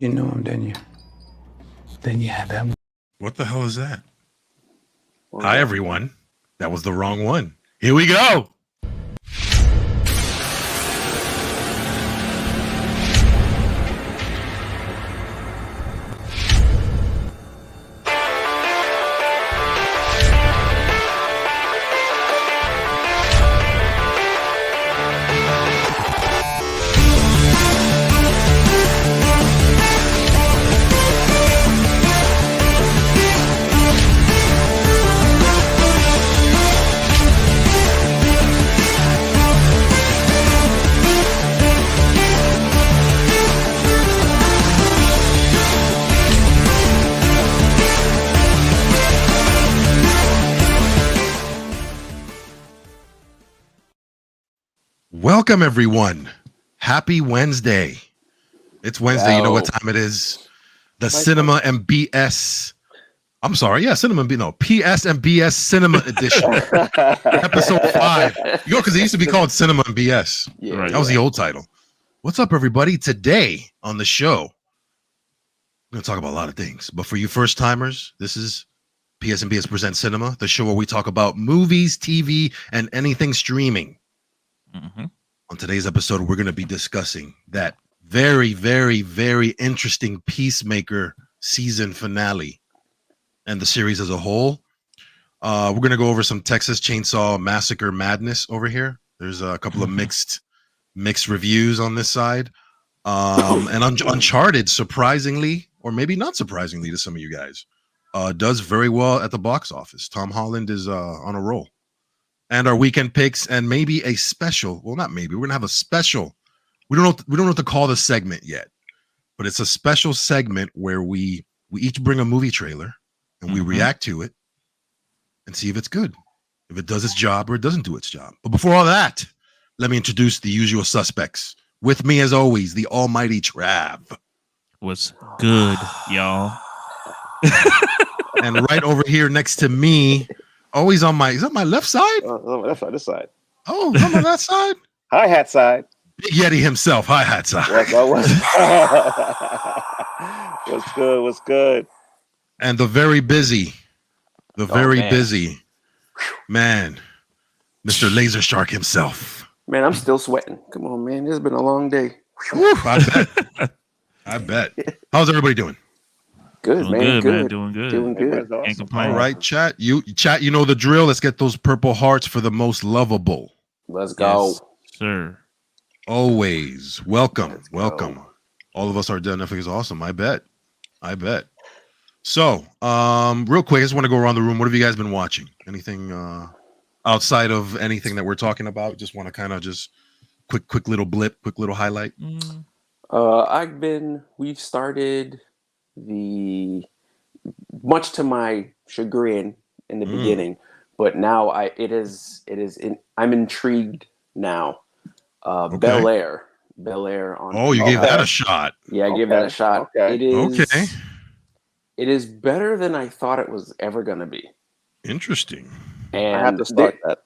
You knew him, didn't you? Then you had that. What the hell is that? Hi, everyone. That was the wrong one. Here we go. Welcome, everyone. Happy Wednesday. It's Wednesday. You know what time it is? The Cinema and BS. I'm sorry. Yeah, Cinema and PS and BS Cinema Edition. Episode 5. Because it used to be called Cinema and BS. Yeah, that was the old title. What's up, everybody? Today on the show, we're going to talk about a lot of things. But for you first-timers, this is PS and BS Present Cinema, the show where we talk about movies, TV, and anything streaming. Mm-hmm. On today's episode, we're going to be discussing that very, very, very interesting Peacemaker season finale and the series as a whole. We're going to go over some Texas Chainsaw Massacre madness over here. There's a couple of mixed reviews on this side. And Uncharted, surprisingly, or maybe not surprisingly to some of you guys, does very well at the box office. Tom Holland is on a roll. And our weekend picks, and maybe a special. Well, not maybe. We're gonna have a special. We don't know what to call the segment yet, but it's a special segment where we each bring a movie trailer and we react to it and see if it's good, if it does its job or it doesn't do its job. But before all that, let me introduce the usual suspects. With me, as always, the almighty Trav. What's good, y'all? And right over here next to me. Always on my, is that my left side? On my left side, this side. Oh, on my left side? Hi-hat side. Big Yeti himself, hi-hat side. What's good, what's good? And the very busy man, Mr. Laser Shark himself. Man, I'm still sweating. Come on, man. It's been a long day. Whew, I bet. How's everybody doing? Good, man. Doing good. Awesome. Can't complain. All right, chat. You know the drill. Let's get those purple hearts for the most lovable. Let's go. Yes, sir. Always. Welcome. All of us are done. Netflix is awesome. I bet. So, real quick, I just want to go around the room. What have you guys been watching? Anything outside of anything that we're talking about? Just want to kind of just quick little blip, quick little highlight. We've started much to my chagrin in the beginning, but now I'm intrigued now. Okay. Bel Air on. Oh, you gave that a shot. Yeah, I gave that a shot. Okay. It is better than I thought it was ever going to be. Interesting. And I have to start that.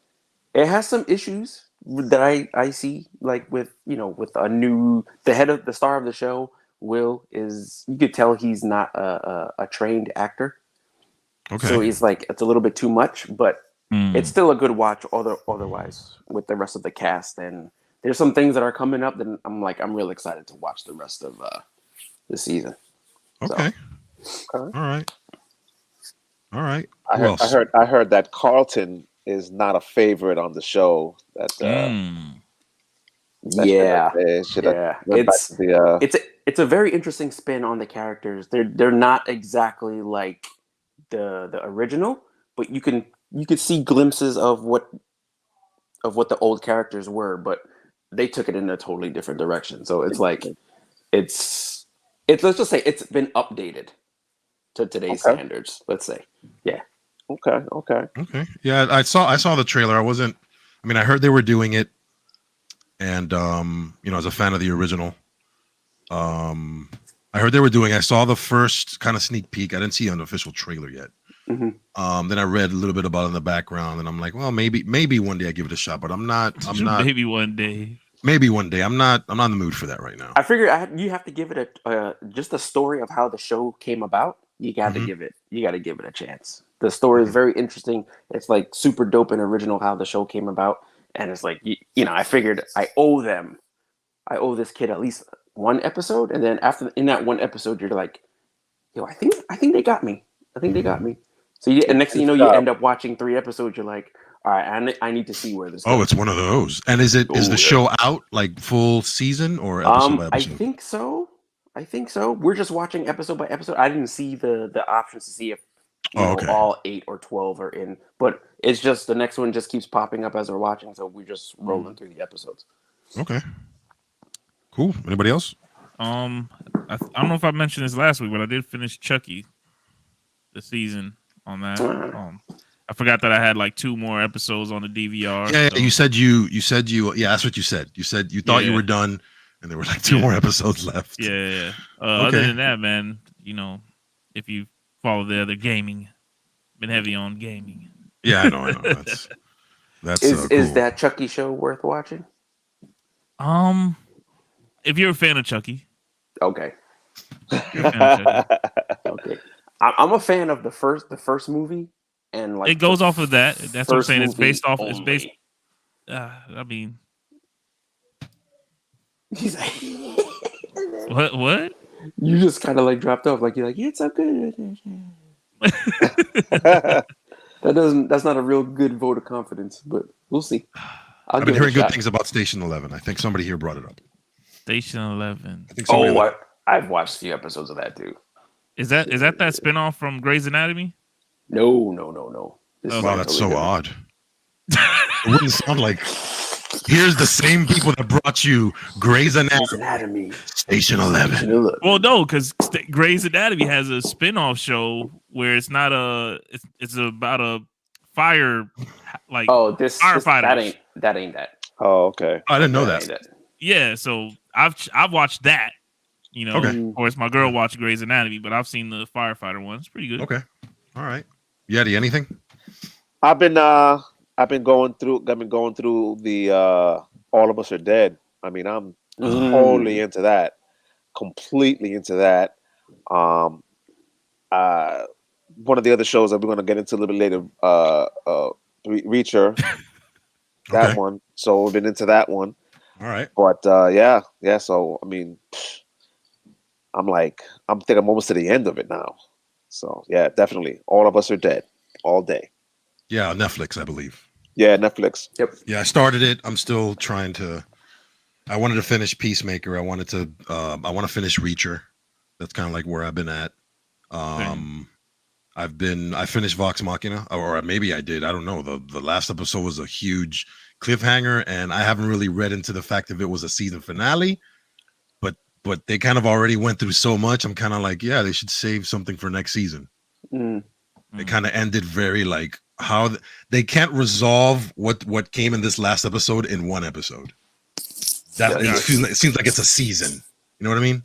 It has some issues that I see, like with the star of the show. Will is, you could tell he's not a trained actor. Okay. So he's like, it's a little bit too much, but it's still a good watch otherwise with the rest of the cast. And there's some things that are coming up that I'm real excited to watch the rest of the season. Okay. All right. I heard that Carlton is not a favorite on the show. It's a very interesting spin on the characters. They're not exactly like the original, but you could see glimpses of what the old characters were, but they took it in a totally different direction. So it's like it's let's just say it's been updated to today's standards. Let's say, yeah. Okay. Yeah, I saw the trailer. I heard they were doing it, and as a fan of the original. I heard they were doing. I saw the first kind of sneak peek. I didn't see an official trailer yet. Mm-hmm. Then I read a little bit about it in the background, and I'm like, well, maybe one day I give it a shot, but I'm not. Maybe one day. Maybe one day. I'm not in the mood for that right now. I figure you have to give it just a story of how the show came about. You got to Mhm. give it a chance. The story is very interesting. It's like super dope and original how the show came about, and it's like I figured I owe this kid at least one episode, and then in that one episode, you're like, yo, I think they got me. I think they got me. So and next thing you know, you end up watching 3 episodes. You're like, all right, I need to see where this goes. Oh, it's one of those. And is the show out like full season or episode by episode? I think so. We're just watching episode by episode. I didn't see the options to see if okay. all 8 or 12 are in, but it's just the next one just keeps popping up as we're watching, so we're just rolling through the episodes. Okay. Cool. Anybody else? I don't know if I mentioned this last week, but I did finish Chucky, the season on that. I forgot that I had like 2 more episodes on the DVR. Yeah, so. you said you. Yeah, that's what you said. You said you thought you were done, and there were like 2 more episodes left. Yeah. Okay. Other than that, man, if you follow the other gaming, been heavy on gaming. Yeah, I know. That's is cool. that Chucky show worth watching? If you're a fan of Chucky. Okay. You're a fan of Chucky. Okay. I'm a fan of the first movie, and like it goes off of that. That's what I'm saying. It's based off. Only. It's based. I mean, he's like, what? You just kind of like dropped off, like you're like, it's so good. That's not a real good vote of confidence, but we'll see. I've been hearing good things about Station 11. I think somebody here brought it up. Station 11. I think I've watched a few episodes of that too. Is that spinoff from Grey's Anatomy? No. Wow, that's so odd. It wouldn't sound like. Here's the same people that brought you Grey's Anatomy. Station 11. Well, no, because Grey's Anatomy has a spinoff show where it's not it's about a fire firefighter. That ain't that. Oh, okay. I didn't know that. Yeah, so I've watched that. Okay. Of course, my girl watched Grey's Anatomy, but I've seen the firefighter one. It's pretty good. Okay. All right. Yeti, anything? I've been going through the All of Us Are Dead. I mean, I'm totally into that. Completely into that. One of the other shows that we're going to get into a little bit later, Reacher. That one. So we've been into that one. All right. But yeah. So I mean, I'm almost to the end of it now. So yeah, definitely. All of Us Are Dead. All day. Yeah, Netflix, I believe. Yeah, Netflix. Yep. Yeah, I started it. I'm still trying to. I wanted to finish Peacemaker. I want to finish Reacher. That's kind of like where I've been at. I finished Vox Machina, or maybe I did. I don't know. The last episode was a huge cliffhanger, and I haven't really read into the fact if it was a season finale. But they kind of already went through so much. I'm kind of like, yeah, they should save something for next season. They kind of ended very like how they can't resolve what came in this last episode in one episode. It seems like it's a season. You know what I mean?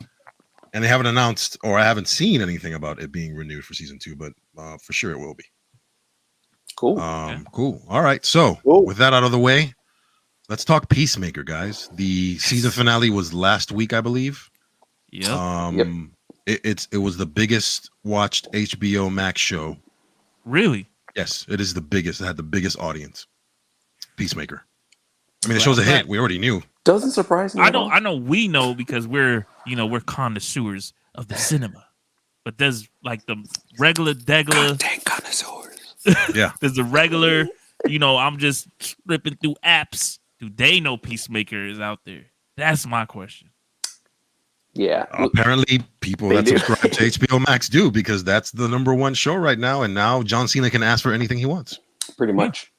And they haven't announced, or I haven't seen anything about it being renewed for season 2, but for sure it will be. Cool. Cool. All right. So with that out of the way, let's talk Peacemaker, guys. The season finale was last week, I believe. Yep. It was the biggest watched HBO Max show. Really? Yes, it is the biggest. It had the biggest audience. Peacemaker. I mean, the show's a hit. We already knew. Doesn't surprise me. I know we know because we're connoisseurs of the cinema. But there's like the regular content connoisseurs. Yeah. There's the regular, I'm just flipping through apps. Do they know Peacemaker is out there? That's my question. Yeah. Apparently, people that subscribe to HBO Max do, because that's the #1 show right now, and now John Cena can ask for anything he wants. Pretty much.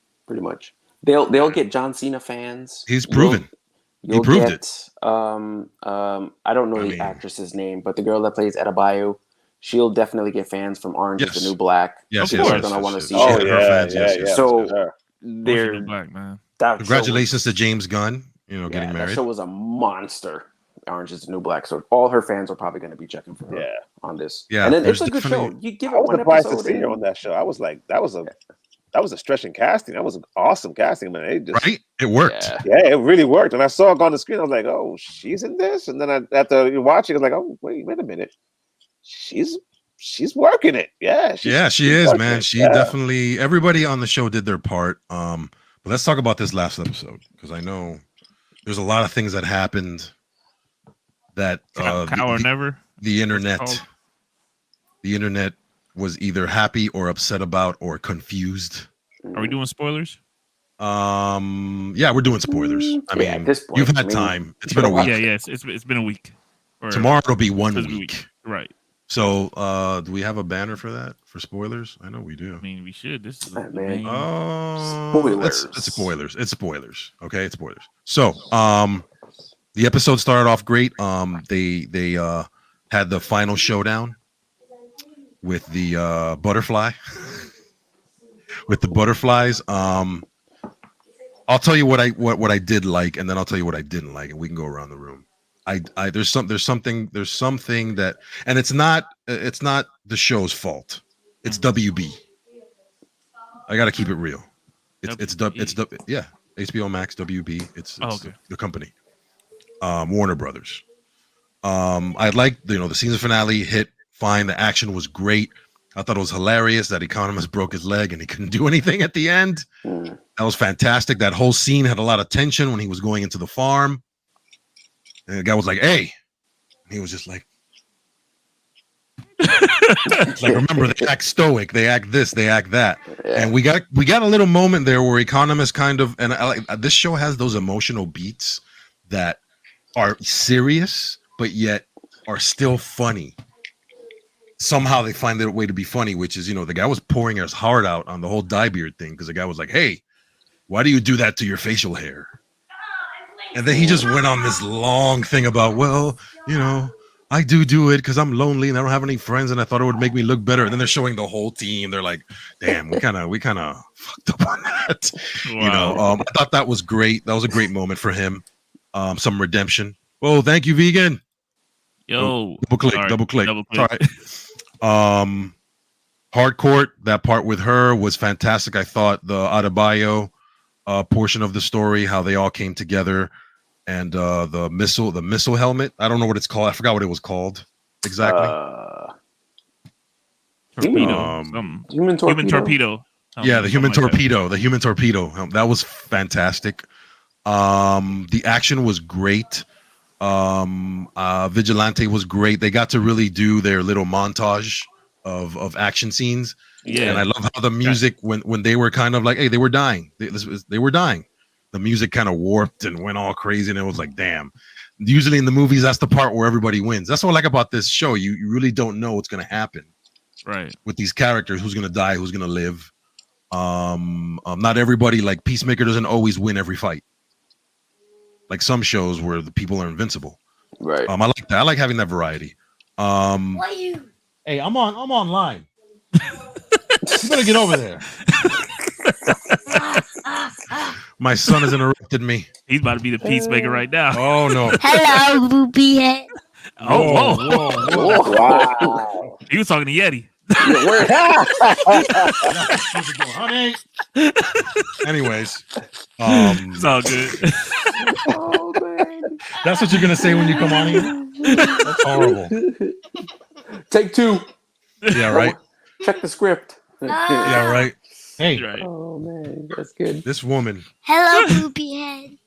They'll get John Cena fans. He's proven. He proved it. I don't know the actress's name, but the girl that plays Adebayo, she'll definitely get fans from Orange is the New Black. Yes, of course, I want to see. Oh, her. Yeah. So they're Black, man. Congratulations to James Gunn. Getting married. That show was a monster. Orange is the New Black. So all her fans are probably going to be checking for her on this. Yeah, and then it's a good show. You give it I was one surprised episode. to see her on that show. I was like, that was a that was a stretch in casting. That was an awesome casting, man. It just, right? It worked. Yeah. yeah, it really worked. And I saw it on the screen. I was like, oh, she's in this. And then after watching, I was like, oh, wait a minute, she's working it. Yeah, She she's is, working man. it. She Yeah. definitely. Everybody on the show did their part. But let's talk about this last episode because I know there's a lot of things that happened that Cow or never. the internet, called? the internet was either happy or upset about or confused. Are we doing spoilers? Yeah, we're doing spoilers. I mean, at this point, you've had time. It's been a week. Yeah. It's been a week. Or Tomorrow it'll be 1 supposed to be week. Right. So, do we have a banner for that for spoilers? I know we do. I mean, we should. This is Man. the main. Spoilers. It's spoilers. It's spoilers. Okay, it's spoilers. So, the episode started off great. They had the final showdown with the butterfly, with the butterflies. I'll tell you what I did like, and then I'll tell you what I didn't like, and we can go around the room. There's something that, and it's not the show's fault. It's WB. I got to keep it real. It's HBO Max, WB. It's okay. the company. Warner Brothers. I liked, the season finale hit fine. The action was great. I thought it was hilarious that Economist broke his leg and he couldn't do anything at the end. That was fantastic. That whole scene had a lot of tension when he was going into the farm. And the guy was like, "Hey," and he was just like, remember, they act stoic, they act this, they act that, and we got a little moment there where Economist kind of, and this show has those emotional beats that are serious but yet are still funny. Somehow they find their way to be funny, which is, the guy was pouring his heart out on the whole dye beard thing because the guy was like, "Hey, why do you do that to your facial hair?" And then he just went on this long thing about, well, I do it because I'm lonely and I don't have any friends and I thought it would make me look better. And then they're showing the whole team. They're like, damn, we kind of fucked up on that. Wow. I thought that was great. That was a great moment for him. Some redemption. Oh, thank you, vegan. Yo, Double click. All right. Hardcourt, that part with her was fantastic. I thought the Adebayo portion of the story, how they all came together, and the missile helmet. I don't know what it's called. I forgot what it was called exactly. Torpedo. Human torpedo. Yeah, the human torpedo. The human torpedo. That was fantastic. The action was great. Vigilante was great. They got to really do their little montage of action scenes. Yeah, and I love how the music when they were kind of like, hey, they were dying. They were dying. The music kind of warped and went all crazy, and it was like, damn. Usually in the movies, that's the part where everybody wins. That's what I like about this show. You really don't know what's gonna happen, right? With these characters, who's gonna die, who's gonna live. Not everybody, like Peacemaker doesn't always win every fight. Like some shows where the people are invincible. Right. I like that. I like having that variety. Hey, I'm online. You better get over there. My son has interrupted me. He's about to be the Peacemaker right now. Oh no. Hello, Boopy Head. Whoa. Wow. He was talking to Yeti. Honey. Anyways, it's all good. Oh man, that's what you're gonna say when you come on here. That's horrible. Take two. Yeah, right. Check the script. Yeah, right. Hey. Right. Oh man, that's good. This woman. Hello, Boopy Head.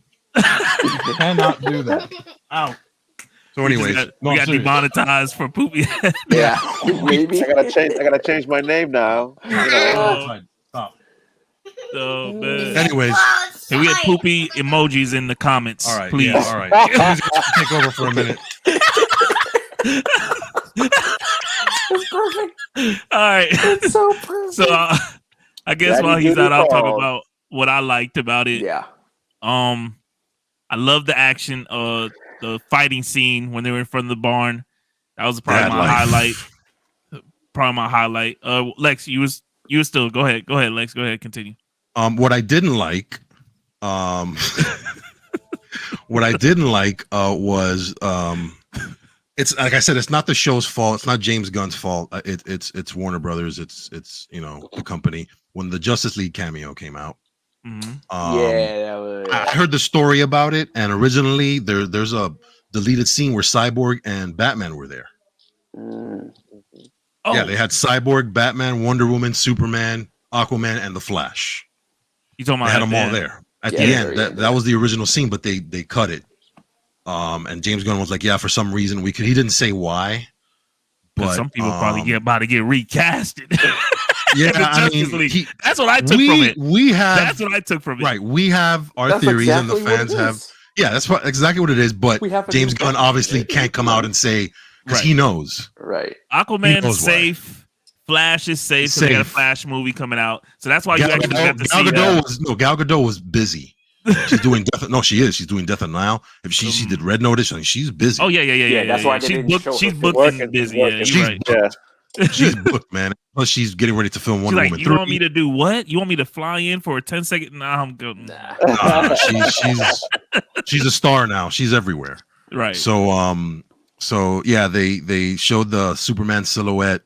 You cannot do that. Ow. So, anyways, we got demonetized for poopy. Yeah, maybe. I gotta change my name now. Stop. Oh man. Anyways, hey, we had poopy emojis in the comments. All right, please. Yeah, all right. Please take over for a minute. It's perfect. All right. It's so perfect. So I guess while he's out, I'll talk about what I liked about it. Yeah. I love the action. The fighting scene when they were in front of the barn. That was probably my highlight. Probably my highlight. Lex, you was still go ahead, Lex. Go ahead, continue. What I didn't like, was It's like I said, it's not the show's fault. It's not James Gunn's fault. It's Warner Brothers. It's the company. When the Justice League cameo came out, I heard the story about it, and originally there's a deleted scene where Cyborg and Batman were there. Yeah, they had Cyborg, Batman, Wonder Woman, Superman, Aquaman, and the Flash. You talking about they had them all there at the end. That was the original scene, but they cut it. And James Gunn was like, yeah, for some reason we could. He didn't say why, but some people probably about to get recasted. Yeah, I mean, that's what I took from it. That's what I took from it. Right, we have our theories, and the fans have. Yeah, that's exactly what it is. But James Gunn obviously can't come out and say because he knows. Right, Aquaman is safe. Flash is safe. So they got a Flash movie coming out. So that's why you actually got to see. Gal Gadot was busy. She's doing Death. No, she is. She's doing Death on Nile. If she did Red Notice, I mean, she's busy. Oh yeah. That's why she's booked and busy. She's booked, man. Plus, she's getting ready to film Wonder Woman 3. You want me to do what? You want me to fly in for a 10-second? Nah, I'm good. She's a star now. She's everywhere. Right. So yeah, they showed the Superman silhouette,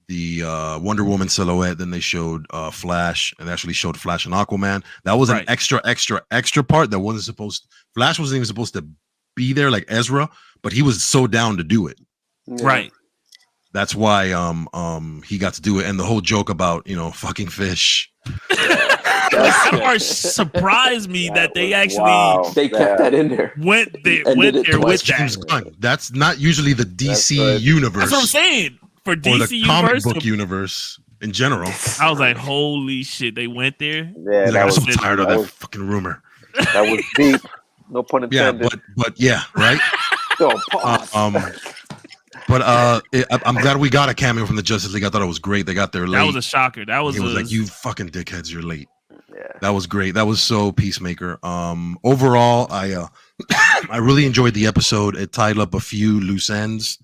the Wonder Woman silhouette. Then they showed Flash, and actually showed Flash and Aquaman. That was an extra part that wasn't supposed. Flash wasn't even supposed to be there, like Ezra, but he was so down to do it. Right. That's why he got to do it, and the whole joke about fucking fish. That part surprised me that they actually they kept that in there. Went there with James Gunn. That's not usually the DC universe. That's what I'm saying. For DC or the comic book universe in general. I was like, holy shit, they went there. Yeah, I'm so tired of that fucking rumor. That was deep. No pun intended. Yeah, but yeah, right. But I'm glad we got a cameo from the Justice League. I thought it was gret. They got there late. That was a shocker. It was like, you fucking dickheads, you're late. Yeah. That was great. That was so Peacemaker. Overall, I really enjoyed the episode. It tied up a few loose ends.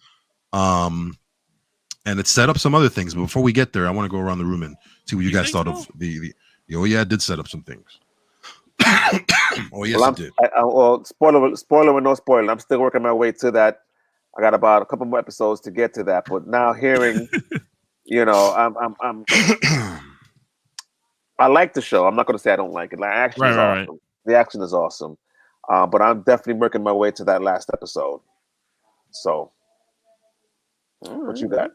And it set up some other things. But before we get there, I want to go around the room and see what you guys thought of the oh yeah, it did set up some things. Oh yes, it did. Spoiler with no spoiler. I'm still working my way to that. I got about a couple more episodes to get to that, but now hearing, I'm I like the show. I'm not going to say I don't like it. Like, action is awesome. Right. The action is awesome, but I'm definitely working my way to that last episode. So, what you got?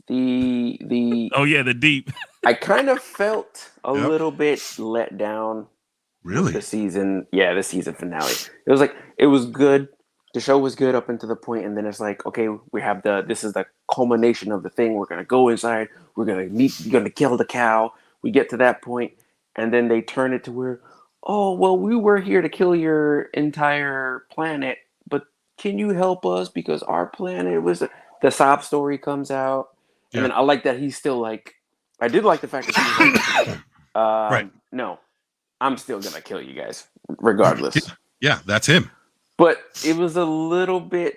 The deep. I kind of felt a little bit let down. Really? The season finale. It was like it was good. The show was good up until the point, and then it's like, okay, we have this is the culmination of the thing. We're gonna go inside. We're gonna kill the cow. We get to that point, and then they turn it to where, oh well, we were here to kill your entire planet, but can you help us because our planet was the sob story comes out, and then I like that he's still like, I did like the fact that he was like, right. No, I'm still gonna kill you guys regardless. Yeah, that's him. But it was a little bit,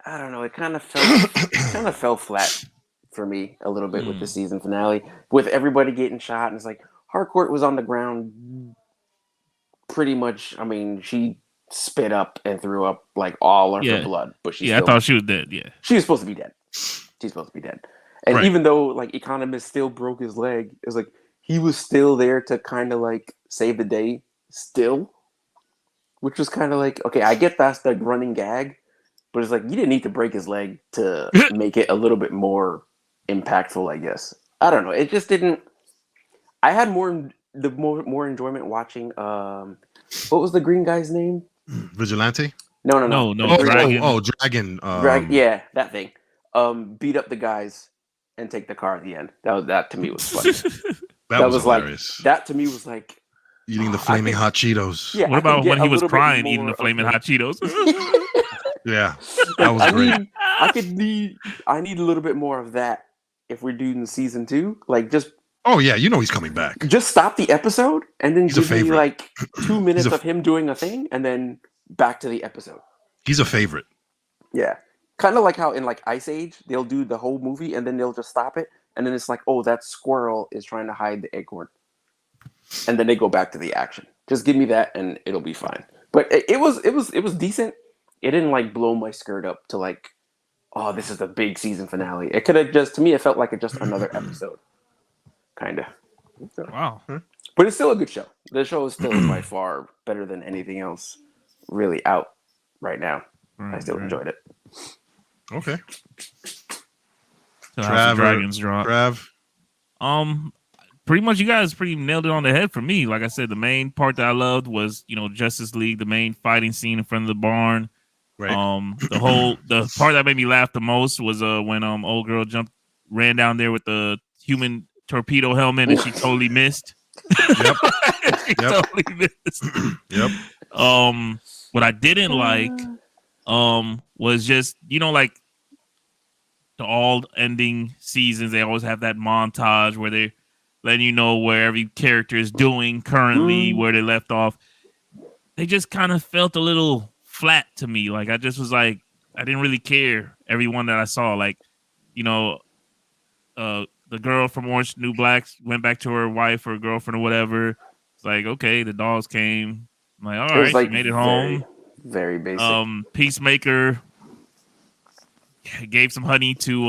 I don't know, it kind of fell flat for me a little bit with the season finale, with everybody getting shot, and it's like Harcourt was on the ground pretty much. I mean, she spit up and threw up like all of her blood, but I thought she was dead. Yeah, she was supposed to be dead. She's supposed to be dead, and even though like Economist still broke his leg, it was like he was still there to kind of like save the day still. Which was kind of like, okay, I get that's the running gag, but it's like you didn't need to break his leg to make it a little bit more impactful, I guess. I don't know. It just didn't. I had more enjoyment watching. What was the green guy's name? Vigilante? No. Dragon. Dragon. Yeah, that thing. Beat up the guys and take the car at the end. That to me was funny. that was hilarious. Like that to me was like. Eating the flaming hot Cheetos. Yeah, what about when he was crying eating the flaming hot Cheetos? Yeah, that was great. I need a little bit more of that if we're doing season 2. Like just. Oh yeah, he's coming back. Just stop the episode and then give me like 2 minutes of him doing a thing, and then back to the episode. He's a favorite. Yeah, kind of like how in like Ice Age they'll do the whole movie and then they'll just stop it, and then it's like, oh, that squirrel is trying to hide the acorn. And then they go back to the action. Just give me that, and it'll be fine. But it was decent. it didn't like blow my skirt up to like, oh, this is the big season finale. It could have just, to me, it felt like just another episode, kind of. Wow. But it's still a good show. The show is still by far better than anything else really out right now. I still enjoyed it. Okay. So House of Dragons drop. Trav. Pretty much you guys pretty nailed it on the head for me. Like I said, the main part that I loved was, Justice League, the main fighting scene in front of the barn. Right. The part that made me laugh the most was when old girl ran down there with the human torpedo helmet and she totally missed. Yep. She totally missed. Yep. What I didn't like was just, like the all ending seasons, they always have that montage where they're letting you know where every character is doing currently, where they left off. They just kind of felt a little flat to me. Like I just was like, I didn't really care everyone that I saw. Like, the girl from Orange New Black went back to her wife or girlfriend or whatever. It's like, okay, the dolls came. I'm like, all right, she made it home. Very basic. Peacemaker gave some honey to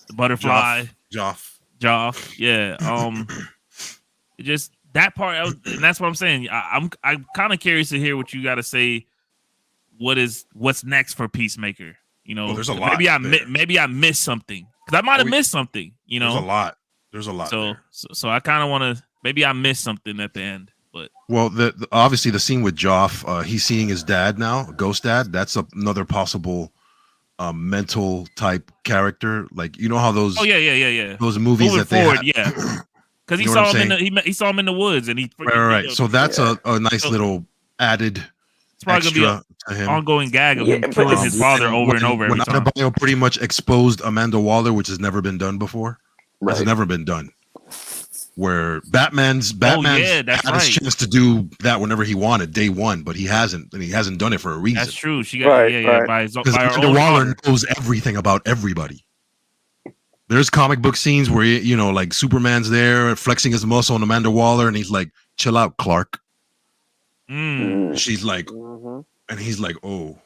the butterfly. Joff. Yeah. It just that part, and that's what I'm saying. I'm kind of curious to hear what you got to say. What's next for Peacemaker? There's a lot. Maybe I missed something because I might have missed something. There's a lot. So I kind of want to. Maybe I missed something at the end. But obviously the scene with Joff, he's seeing his dad now, ghost dad. That's another possible mental type character. Like how those. Oh yeah. Those movies moving that they forward, have. yeah. Because he saw him he saw him in the woods and he. Right. So that's a nice little added. It's probably gonna be an ongoing gag of him killing his father over and over. When Adebayo pretty much exposed Amanda Waller, which has never been done before. Right. It's never been done. Where Batman's had his chance to do that whenever he wanted, day one, but he hasn't, and he hasn't done it for a reason. That's true. She got because Amanda Waller knows everything about everybody. There's comic book scenes where like Superman's there flexing his muscle on Amanda Waller, and he's like, "Chill out, Clark." She's like, and he's like, "Oh,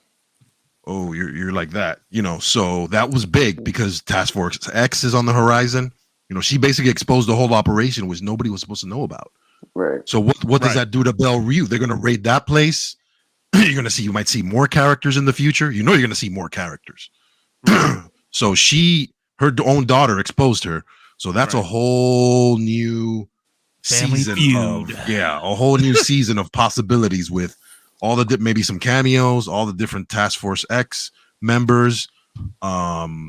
you're like that," So that was big because Task Force X is on the horizon. She basically exposed the whole operation, which nobody was supposed to know about. Right. So what does that do to Belle Reve? They're going to raid that place. You might see more characters in the future. You're going to see more characters. So her own daughter exposed her. So that's a whole new season a whole new season of possibilities with all the maybe some cameos, all the different Task Force X members.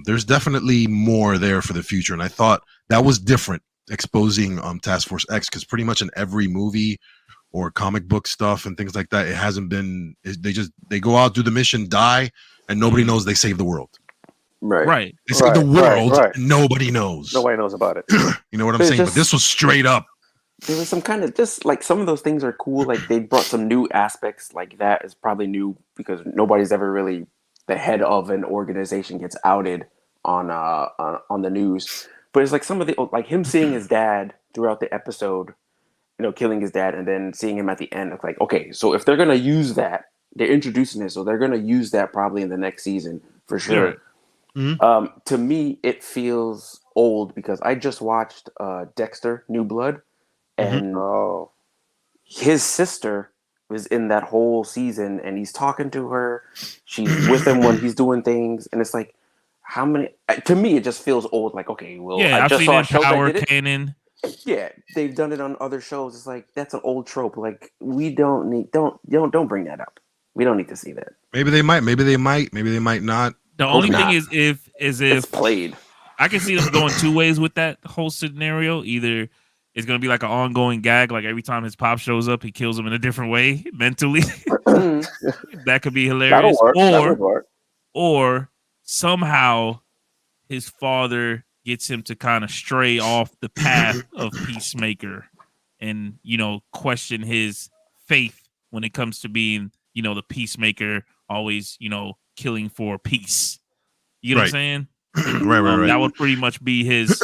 There's definitely more there for the future, and I thought that was different exposing Task Force X because pretty much in every movie or comic book stuff and things like that, it hasn't been. They go out, do the mission, die, and nobody knows they saved the world. Right. They saved the world. And nobody knows. Nobody knows about it. You know what I'm saying? But this was straight up. There was some kind of just like some of those things are cool. Like they brought some new aspects. Like that is probably new because nobody's ever really. The head of an organization gets outed on the news, but it's like some of the like him seeing his dad throughout the episode, killing his dad, and then seeing him at the end. It's like, okay, so if they're gonna use that, they're introducing it, so they're gonna use that probably in the next season for sure. Mm-hmm. To me, it feels old because I just watched Dexter: New Blood, and his sister was in that whole season, and he's talking to her. She's with him when he's doing things, and it's like, how many? To me, it just feels old. Like, okay, well, I just saw a show that did Canon. Yeah, they've done it on other shows. It's like that's an old trope. Like we don't bring that up. We don't need to see that. Maybe they might. Maybe they might not. The only thing is if it's played. I can see them going two ways with that whole scenario. Either it's going to be like an ongoing gag, like every time his pop shows up, he kills him in a different way mentally. That could be hilarious. That'll work. Or somehow his father gets him to kind of stray off the path of Peacemaker and, question his faith when it comes to being, the Peacemaker, always, killing for peace. You know what I'm saying? Right. That would pretty much be his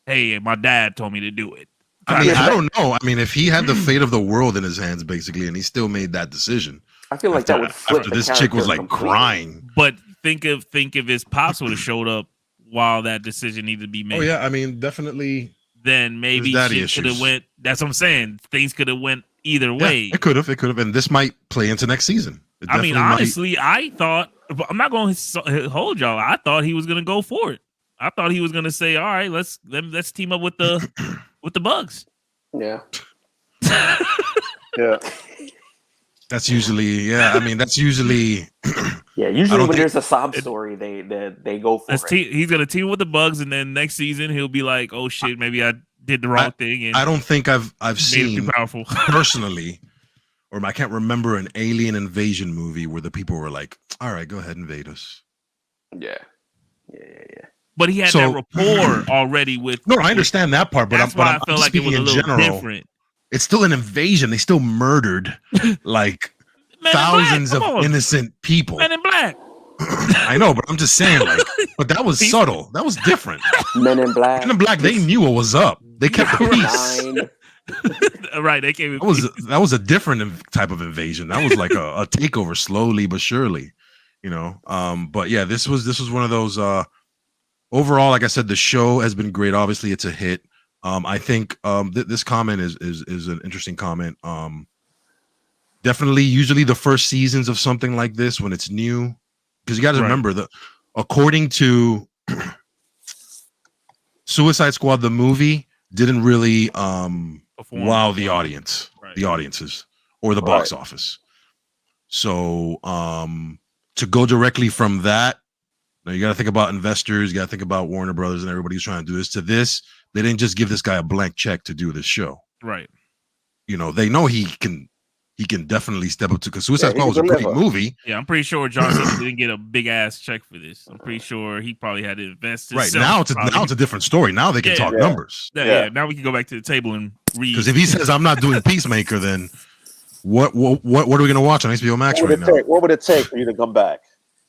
hey, my dad told me to do it. I mean, I don't know. I mean, if he had the fate of the world in his hands, basically, and he still made that decision, I feel like that would flip after the this chick was character like completely. crying. But think if his pops would have showed up while that decision needed to be made. Oh yeah, I mean definitely. Then maybe daddy shit could have issues. went. That's what I'm saying. Things could have went either way. Yeah, it could have, and this might play into next season. It I mean, definitely might. honestly, I thought I'm not going to hold y'all. I thought he was going to go for it. I thought he was going to say, "All right, let's team up with the bugs." Yeah. Yeah. That's usually, I mean, that's usually. Yeah, usually when there's a sob story, they go for it. He's going to team with the bugs, and then next season he'll be like, "Oh shit, maybe I did the wrong thing." And I don't think I've made it seen too powerful. personally, or I can't remember an alien invasion movie where the people were like, "All right, go ahead, invade us." Yeah. But he had that rapport already with. No, I understand that part, but that's I'm why I felt like it was a little different. It's still an invasion. They still murdered like thousands of innocent people. Men in Black. I know, but I'm just saying, like, but that was subtle. That was different. Men in Black. Men in Black, they knew what was up. They kept the peace. Right, they came. That was a different type of invasion. That was like a takeover, slowly but surely, you know. But yeah, this was one of those. Overall, like I said, the show has been great. Obviously, it's a hit. I think this comment is an interesting comment. Definitely, usually the first seasons of something like this when it's new, because you got to remember that according to Suicide Squad, the movie didn't really wow the audience, the audiences, or the box office. So to go directly from that, now you got to think about investors, you got to think about Warner Brothers and everybody who's trying to do this. To this, they didn't just give this guy a blank check to do this show. Right. You know, they know he can definitely step up to, because Suicide Squad was a great movie. Yeah, I'm pretty sure Johnson didn't get a big ass check for this. I'm pretty sure he probably had to invest. Right now, it's a different story. Now they can talk numbers. Yeah, now we can go back to the table and read. Because if he says I'm not doing Peacemaker, then what are we going to watch on HBO Max right now? What would it take for you to come back?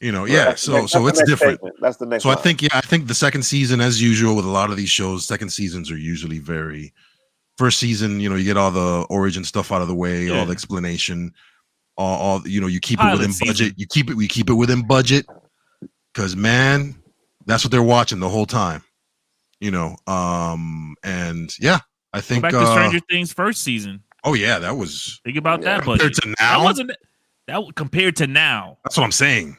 You know, so it's different. That's the next. So I think the second season, as usual with a lot of these shows, second seasons are usually very. First season, you know, you get all the origin stuff out of the way, all the explanation, all you know, you keep it within budget. We keep it within budget, because man, that's what they're watching the whole time. You know, and yeah, I think go back to Stranger Things first season. Oh yeah, that was. Think about that budget. Compared to now, that wasn't that compared to now. That's what I'm saying.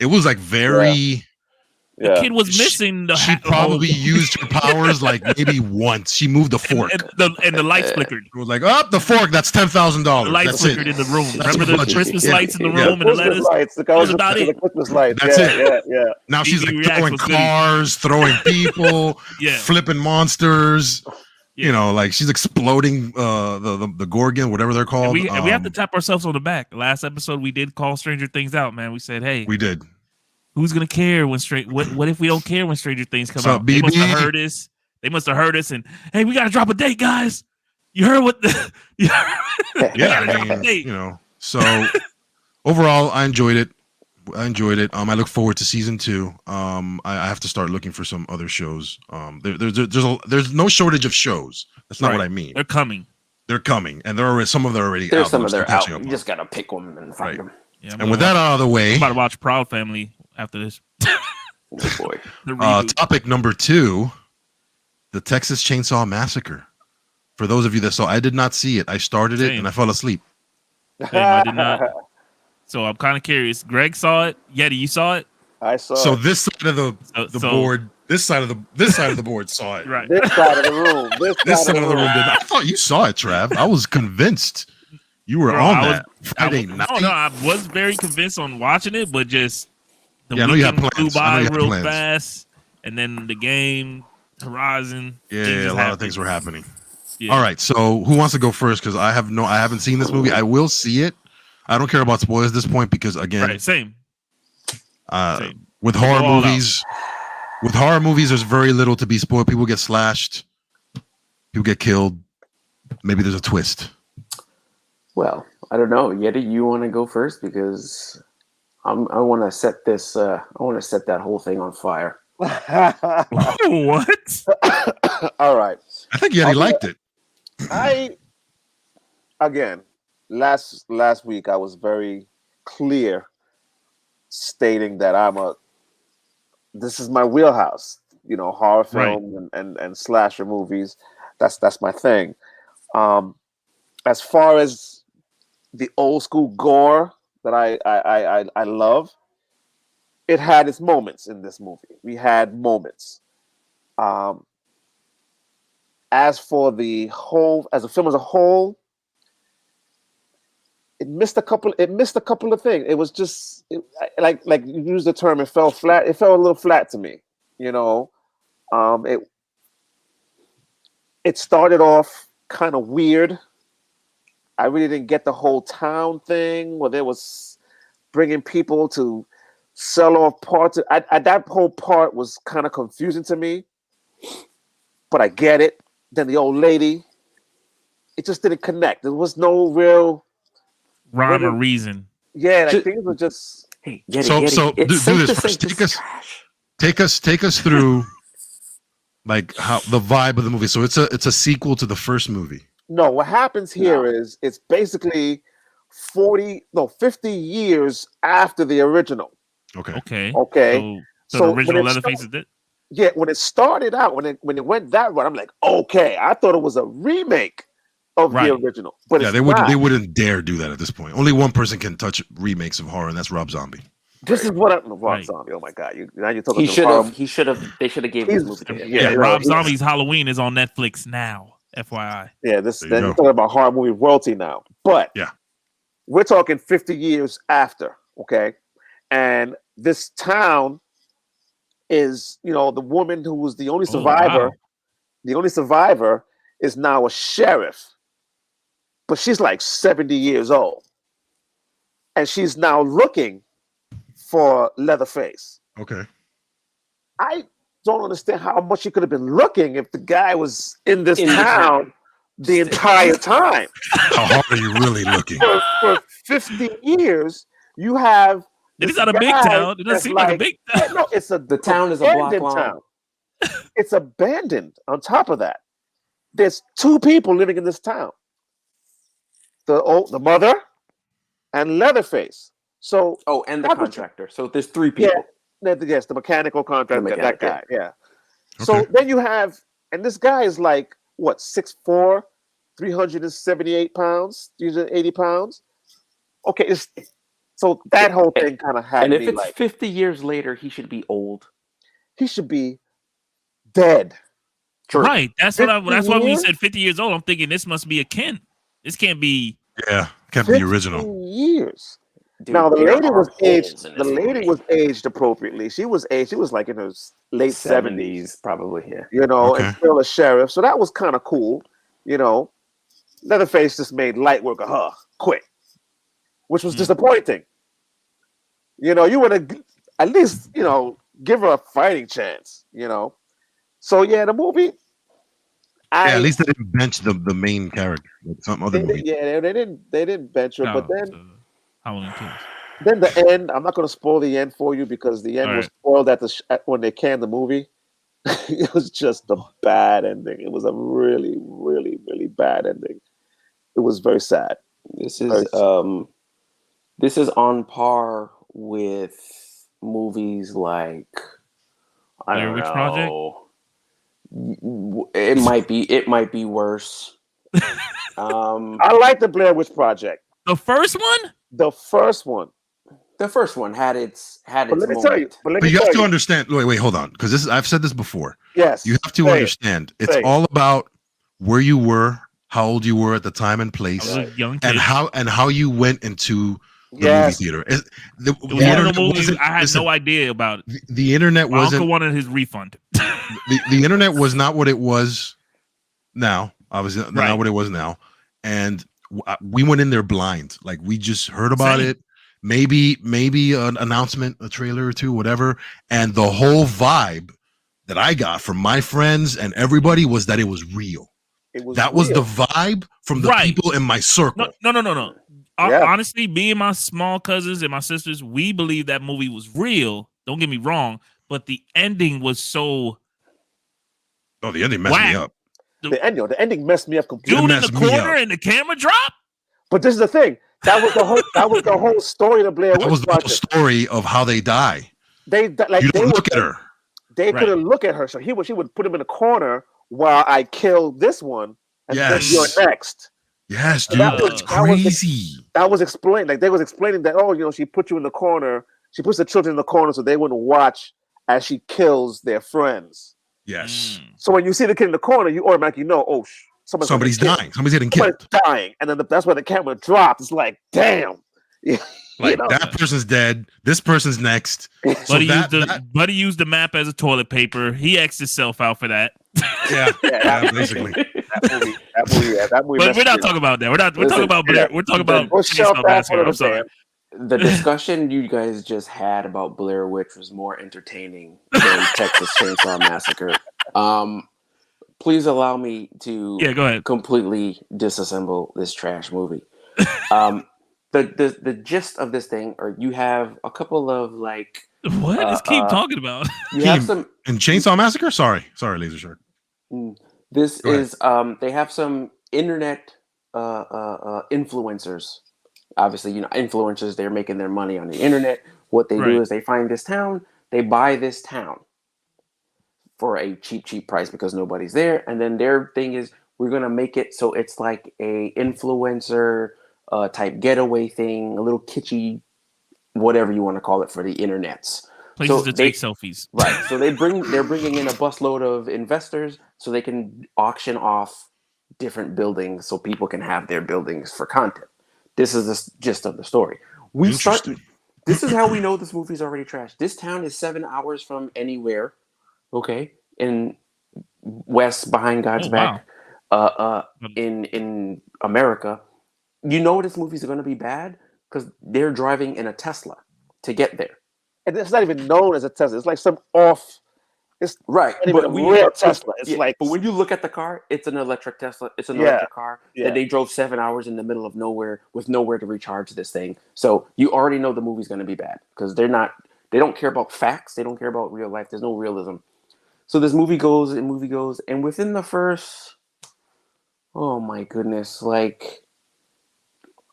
It was like very. The kid was missing the. She probably used her powers like maybe once. She moved the fork, and the lights flickered. It was like, oh, the fork. That's $10,000. The lights flickered in the room. Remember the Christmas lights in the room and the letters. That was about it. The Christmas lights. That's it. Yeah. Now she's like throwing cars, throwing people, flipping monsters. You know, like she's exploding the Gorgon, whatever they're called. And we have to tap ourselves on the back. Last episode, we did call Stranger Things out, man. We said, hey. We did. Who's gonna care when what if we don't care when Stranger Things come out? They must have heard us. They must have heard us, and hey, we gotta drop a date, guys. You heard what? I mean, you know. So overall, I enjoyed it. I look forward to season 2. I have to start looking for some other shows. There's no shortage of shows. That's not what I mean. They're coming, and some of them are already There's out. some of them out. You just gotta pick them and find them. Yeah, and with that out of the way, I'm about to watch Proud Family after this. Oh boy. Topic number 2: the Texas Chainsaw Massacre. For those of you that saw, I did not see it. I started it and I fell asleep. I did not. So I'm kind of curious. Greg saw it. Yeti, you saw it. I saw. So this side of the board, this side of the board saw it. Right. This side of the room. This side of the room. I thought you saw it, Trav. I was convinced you were on that Friday night. No, I was very convinced on watching it, but just the weekend flew by real fast, and then the game, Horizon. Yeah, a lot of things were happening. Yeah. All right, so who wants to go first? Because I haven't seen this movie. I will see it. I don't care about spoilers at this point because again, same. With horror movies, there's very little to be spoiled. People get slashed, people get killed. Maybe there's a twist. Well, I don't know. Yeti, you want to go first because I want to set this. I want to set that whole thing on fire. What? All right. I think Yeti liked it. Again, last week I was very clear stating that this is my wheelhouse. Horror Right. film and slasher movies. That's my thing. As far as the old school gore that I love, it had its moments in this movie. We had moments. As for the whole, as a film as a whole, it missed a couple of things. It was just like you used the term. It fell flat. It fell a little flat to me. It started off kind of weird. I really didn't get the whole town thing where there was bringing people to sell off parts. That whole part was kind of confusing to me, but I get it. Then the old lady, it just didn't connect. There was no real rhyme or reason. Yeah, like things were just. Hey, do this first. Take us through like how the vibe of the movie. So it's a sequel to the first movie. No, what happens here is it's basically 50 years after the original. Okay. So the original Leatherface is dead? Yeah, when it started out, when it went that route, I'm like, okay, I thought it was a remake of the original. But yeah, they wouldn't dare do that at this point. Only one person can touch remakes of horror, and that's Rob Zombie. This is what Rob Zombie. Oh my God! Now you're talking. He should have. They should have gave this movie to him. Rob Zombie's Halloween is on Netflix now. FYI. Yeah, then you're talking about horror movie royalty now. But we're talking 50 years after. Okay, and this town is, the woman who was the only survivor. Wow. The only survivor is now a sheriff, but she's like 70 years old, and she's now looking for Leatherface. Okay. I don't understand how much she could have been looking if the guy was in this town the entire time. How hard are you really looking? For 50 years, you have. It's not a big town. It doesn't seem like a big town. No, the town is a block long. It's abandoned. On top of that, there's two people living in this town: the mother and Leatherface. So and the contractor. So there's three people. Yeah, yes, the mechanical contractor, that guy. Yeah. Okay. So then you have, and this guy is like what, 6'4", 378 pounds, 380 pounds. Okay, so that whole thing kind of had me. And if it's like 50 years later, he should be old. He should be dead. True. Right. That's why when you said 50 years old, I'm thinking this must be a Ken. This can't be. Yeah, can't be the original. Years. Dude, now the lady was aged. The lady was aged appropriately. She was aged. She was like in her late 70s, probably. Yeah. And still a sheriff. So that was kind of cool. Leatherface just made light work of her quick, which was disappointing. You would have at least give her a fighting chance. So the movie. At least they didn't bench the main character. Like some other movie. Yeah, they didn't bench her, but then. Then the end. I'm not going to spoil the end for you because the end was spoiled when they canned the movie. It was just a bad ending. It was a really, really, really bad ending. It was very sad. This is on par with movies like I don't know. It might be worse. I like the Blair Witch Project. The first one? The first one. The first one had its But let me tell you. But you have to understand. Wait, hold on, because I've said this before. Yes. You have to understand. It's all about where you were, how old you were at the time and place, and how you went into the movie theater. I had no idea about it. The internet wasn't. My uncle wanted his refund. the internet was not what it was now. Obviously, not what it was now, and we went in there blind. Like we just heard about it. Maybe an announcement, a trailer or two, whatever. And the whole vibe that I got from my friends and everybody was that it was real. That was the vibe from the people in my circle. No. Honestly, me and my small cousins and my sisters, we believe that movie was real. Don't get me wrong, but the ending was so. Oh, the ending messed me up. The ending messed me up completely. Dude in the corner and the camera drop. But this is the thing. That was the whole story of the Blair Witch That was the whole Project. story of how they die. They You don't look at her. They Right. couldn't look at her, so she would put him in a corner while I killed this one, and then you're Yes. next. Yes, dude, That that's was- crazy. That was explained. Like they was explaining that, oh, you know, she put you in the corner. She puts the children in the corner so they wouldn't watch as she kills their friends. Yes. So when you see the kid in the corner, you automatically know, oh, Somebody's dying. Somebody's getting Somebody's killed. dying, and then that's where the camera drops. It's like, damn. Like that person's dead. This person's next. So Buddy used the map as a toilet paper. He X'd himself out for that. Yeah, basically. That movie. But we're not talking about that. We're talking about Blair. We're talking about Chainsaw Massacre. I'm sorry. The discussion you guys just had about Blair Witch was more entertaining than Texas Chainsaw Massacre. Please allow me to go ahead. completely disassemble this trash movie. The gist of this thing, or you have a couple of like what? Let's keep talking about. You have some in Chainsaw Massacre. Sorry, Laser Shark. This is they have some internet influencers. Obviously, you know, influencers, they're making their money on the internet. What they do is they find this town, they buy this town for a cheap price because nobody's there. And then their thing is, we're going to make it so it's like a influencer type getaway thing, a little kitschy, whatever you want to call it for the internets. Places to take selfies. Right. So they're bringing in a busload of investors so they can auction off different buildings so people can have their buildings for content. This is the gist of the story. This is how we know this movie's already trashed. This town is 7 hours from anywhere, okay, in west behind God's back, in America. You know this movie's going to be bad because they're driving in a Tesla to get there. And it's not even known as a Tesla. It's like some off. It's right, but real Tesla. It's but when you look at the car, it's an electric Tesla. It's an electric car that they drove 7 hours in the middle of nowhere with nowhere to recharge this thing. So you already know the movie's going to be bad because they don't care about facts. They don't care about real life. There's no realism. So this movie goes, and within the first, oh my goodness, like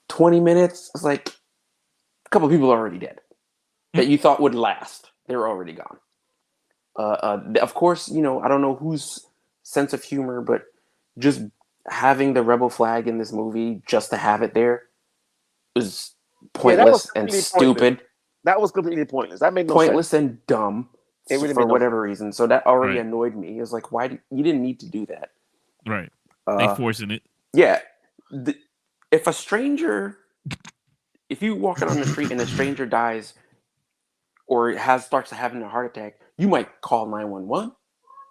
20 minutes, it's like a couple of people are already dead that you thought would last. They're already gone. Of course, you know, I don't know whose sense of humor, but just having the rebel flag in this movie just to have it there was pointless and stupid. That was completely pointless. That made no sense. Pointless and dumb for whatever reason. So that already annoyed me. It was like, why you didn't need to do that? Right. They forcing it. Yeah. If you walking on the street and a stranger dies or starts having a heart attack, you might call 911.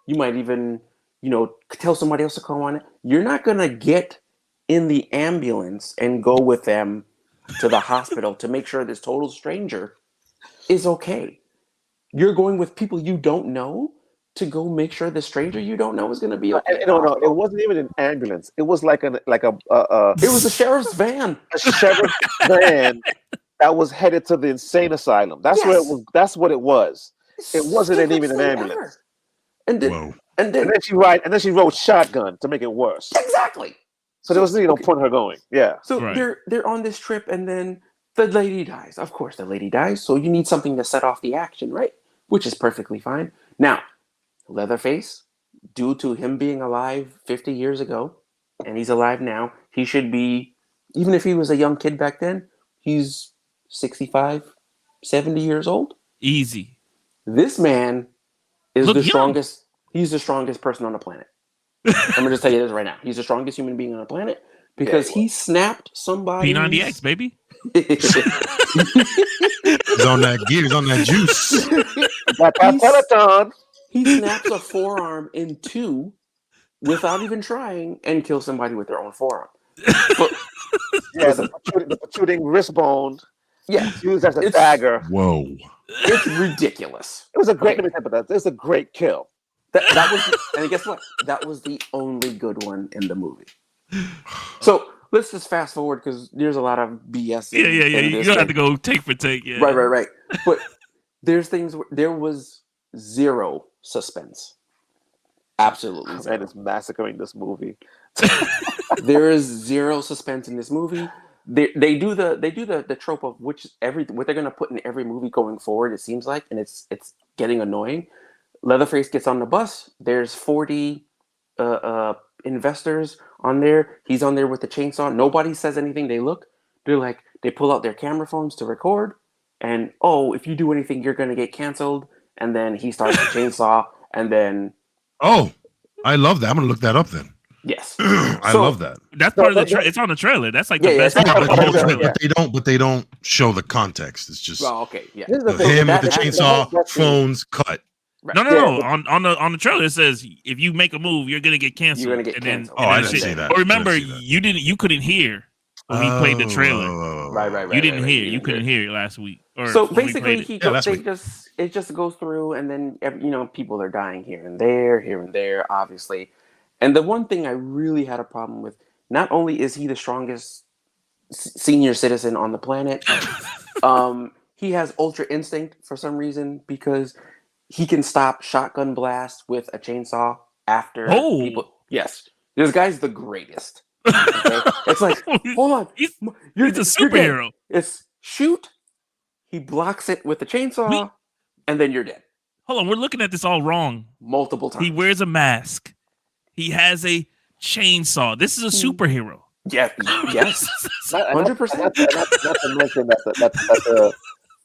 You might even, you know, tell somebody else to call on it. You're not going to get in the ambulance and go with them to the hospital to make sure this total stranger is okay. You're going with people you don't know to go make sure the stranger you don't know is going to be okay. No, it wasn't even an ambulance. It was like it was a sheriff's van. A sheriff's van that was headed to the insane asylum. That's where it was. That's what it was. It wasn't even an ambulance. And then she rode shotgun to make it worse. Exactly. So there was no point in her going. Yeah. So they're on this trip, and then the lady dies. Of course, the lady dies. So you need something to set off the action, right? Which is perfectly fine. Now, Leatherface, due to him being alive 50 years ago, and he's alive now, he should be, even if he was a young kid back then, he's 65, 70 years old. Easy. This man is strongest. He's the strongest person on the planet. I'm gonna just tell you this right now. He's the strongest human being on the planet because he snapped somebody. P90X, baby. He's on that gear. He's on that juice. Peloton. He snaps a forearm in two without even trying and kills somebody with their own forearm. But, the protruding wrist bone. Yeah, used as a dagger. Whoa. It's ridiculous. It was a great. Let me think about that. It was a great kill. That was, and guess what? That was the only good one in the movie. So let's just fast forward because there's a lot of BS. Yeah. You don't have to go take for take. Yeah. Right. But there's things where there was zero suspense. Absolutely zero. Man is massacring this movie. There is zero suspense in this movie. they do the trope of what they're gonna put in every movie going forward. It seems like, and it's getting annoying. Leatherface gets on the bus. There's 40 investors on there. He's on there with the chainsaw. Nobody says anything. They pull out their camera phones to record, and if you do anything, you're gonna get canceled. And then he starts the chainsaw, and then I love that. I'm gonna look that up then. yes, I love that. That's part of the. It's on the trailer. That's like the best. But they don't show the context. It's just okay, yeah. Him with the chainsaw, phones cut. Right. No. On the trailer it says if you make a move, you're gonna get canceled. You're gonna get canceled. I didn't see that. Or remember, you couldn't hear when we played the trailer. Right. You didn't hear. You couldn't hear it last week. So basically, it just goes through, and then people are dying here and there, obviously. And the one thing I really had a problem with, not only is he the strongest senior citizen on the planet, he has ultra instinct for some reason because he can stop shotgun blast with a chainsaw after people. Yes, this guy's the greatest. Okay? It's like, hold on, he's a superhero. It's shoot. He blocks it with the chainsaw, and then you're dead. Hold on, we're looking at this all wrong. Multiple times. He wears a mask. He has a chainsaw. This is a superhero. Yeah, yes, 100%. Not to mention that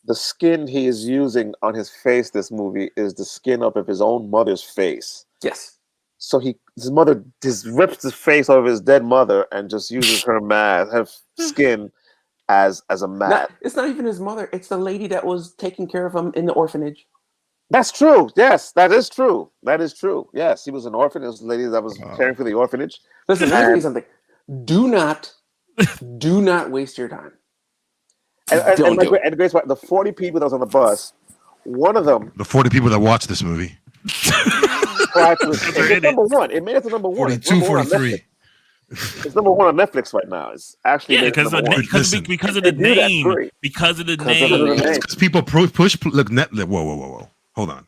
the skin he is using on his face this movie is the skin of his own mother's face. Yes. So his mother just rips the face off of his dead mother and just uses her skin as a mat. It's not even his mother. It's the lady that was taking care of him in the orphanage. That's true. Yes, that is true. That is true. Yes, he was an orphan. It was a lady that was caring for the orphanage. Listen, let me tell you something. Do not waste your time. And Grace, the 40 people that was on the bus, one of them... The 40 people that watched this movie. It's number one. It made it to number one. 42, 43. It's number one on Netflix right now. It's actually because of the name. Because of the name. Because people push. Look, whoa. Hold on.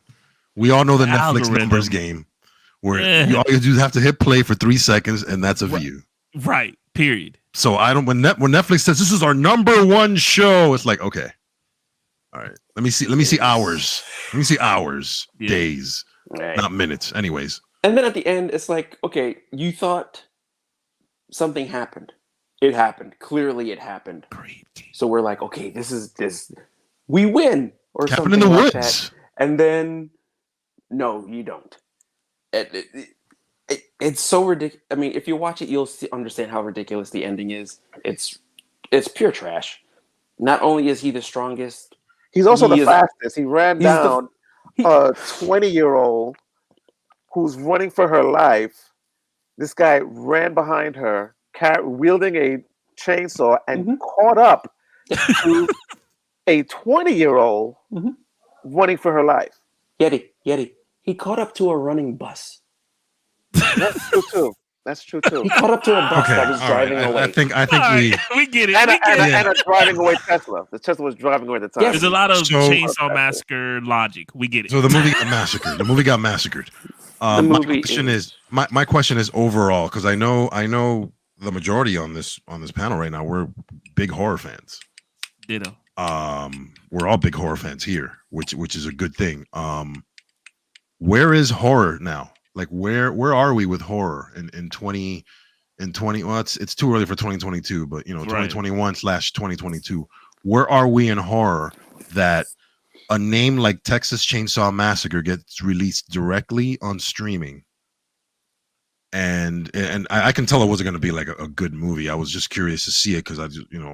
We all know the Netflix numbers game, where all you do is have to hit play for 3 seconds, and that's a view. Right. Period. So I don't. When Netflix says this is our number one show, it's like, okay, all right. Let me see hours. Days, not minutes. Anyways. And then at the end, it's like, okay, you thought something happened. It happened. Clearly, it happened. So we're like, okay, this. We win or Cabin something in the like woods. that. And then, no, you don't. It's so ridiculous. I mean, if you watch it, you'll understand how ridiculous the ending is. It's pure trash. Not only is he the strongest, he's also the fastest. He ran down a 20-year-old who's running for her life. This guy ran behind her, wielding a chainsaw, and caught up to a 20-year-old running for her life. Yeti. He caught up to a running bus. That's true too. He caught up to a bus that was driving away. I think we get it. And a driving away Tesla. The Tesla was driving away at the time. There's a lot of Chainsaw Massacre logic. We get it. So the movie got massacred. My question is overall, because I know the majority on this panel right now, we're big horror fans. Ditto. We're all big horror fans here, which is a good thing. Where is horror now? Like where are we with horror in 20 well, it's too early for 2022, but 2021/2022. Where are we in horror that a name like Texas Chainsaw Massacre gets released directly on streaming? And I can tell it wasn't going to be like a good movie. I was just curious to see it because I just, it's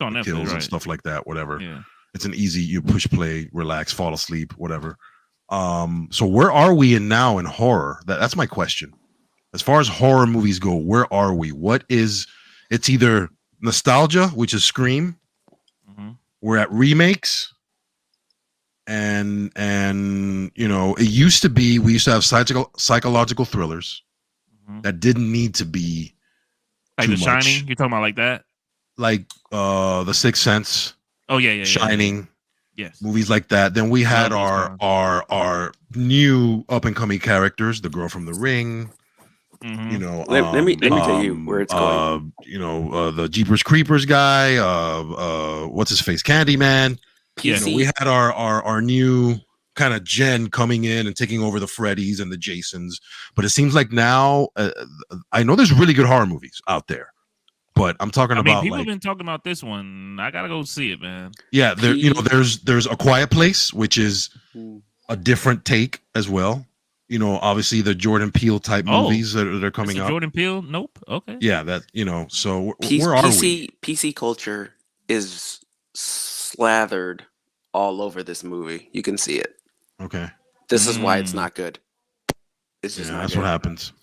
on Netflix, kills and stuff like that, whatever. Yeah. It's an easy, you push play, relax, fall asleep, whatever. So where are we in now in horror? That's my question. As far as horror movies go, where are we? It's either nostalgia, which is Scream. We're at remakes. And it used to be, we used to have psychological thrillers that didn't need to be like too The much. Shining. You're talking about like that? Like The Sixth Sense. Oh yeah. Shining. Yes. Movies like that. Then we had our new up and coming characters, The Girl from the Ring, Mhm. You know, Let me tell you where it's going. the Jeepers Creepers guy, what's his face, Candyman. Yeah. You know, we had our new kind of gen coming in and taking over the Freddys and the Jasons, but it seems like now I know there's really good horror movies out there, but I'm talking about people like, have been talking about this one. I gotta go see it, man. yeah, there's A Quiet Place, which is a different take as well. You know, obviously the Jordan Peele type movies that are coming up. Jordan Peele? Nope. Okay. Yeah, that, you know, so where are we? PC culture is slathered all over this movie. You can see it. Okay. This is why it's not good. It's just not that's good. what happens.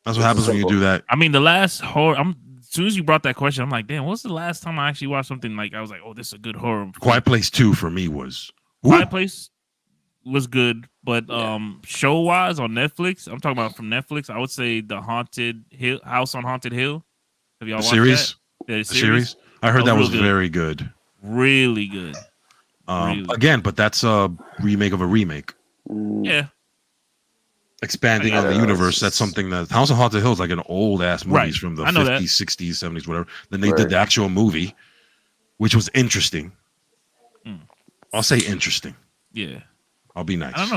That's what happens when you do that. I mean, the last horror. As soon as you brought that question, I'm like, damn, what's the last time I actually watched something like I was like, oh, this is a good horror. Quiet Place 2 for me was Quiet Place was good, but show wise on Netflix, I'm talking about from Netflix. I would say the House on Haunted Hill. Have y'all watched series? that? Yeah, the series. I heard that was very good. Really good. Again, but that's a remake of a remake. Yeah. Expanding on the universe. That's something that House on Haunted Hill is like an old ass movies from the 50s, 60s, 70s, whatever. Then they did the actual movie, which was interesting. I'll say interesting. Yeah. I'll be nice. I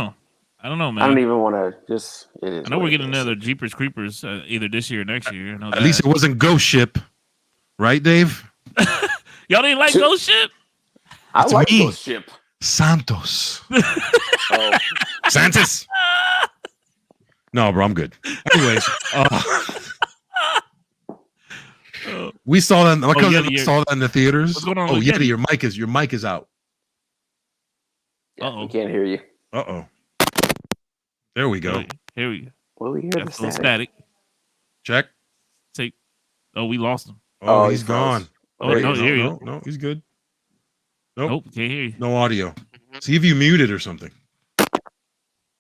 don't know, man. I don't even want to just. I know we're getting another Jeepers Creepers either this year or next year. At least it wasn't Ghost Ship, right, Dave? Y'all didn't like Ghost Ship? I like Ghost Ship. Santos. Santos. No, bro, I'm good. Anyways, we saw that. My cousin saw that in the theaters. What's going on? Oh, Yeti, your mic is out. Yeah, we can't hear you. There we go. Here we go. Well, we hear the static. Check. We lost him. Oh, he's gone. Oh, no, here you go. No, he's good. Nope, can't hear you. No audio. See if you muted or something.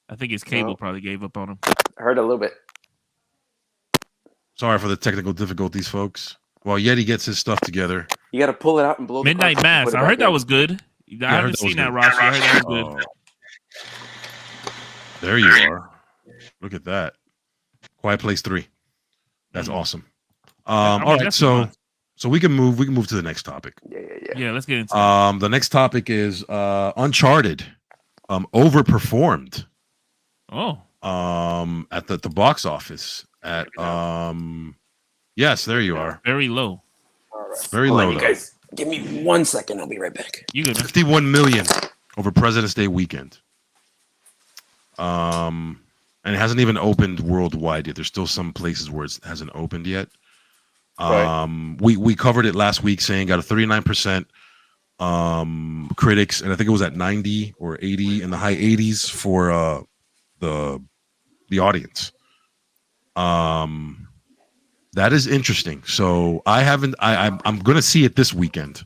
I think his cable probably gave up on him. I heard a little bit. Sorry for the technical difficulties, folks. While Yeti gets his stuff together. You got to pull it out and blow Midnight Mass. I heard that was good. I haven't seen that, Ross. I heard that was good. There you are. Look at that. Quiet Place 3. That's awesome. All right, so we can move to the next topic. Yeah, let's get into it. The next topic is Uncharted overperformed. At the box office at yes, there you are. Very low. Very low. You guys, give me 1 second. I'll be right back. You good? 51 million over President's Day weekend. And it hasn't even opened worldwide yet. There's still some places where it hasn't opened yet. We covered it last week, saying got a 39% critics, and I think it was at 90 or 80 in the high 80s for the audience. That is interesting. So I'm gonna see it this weekend.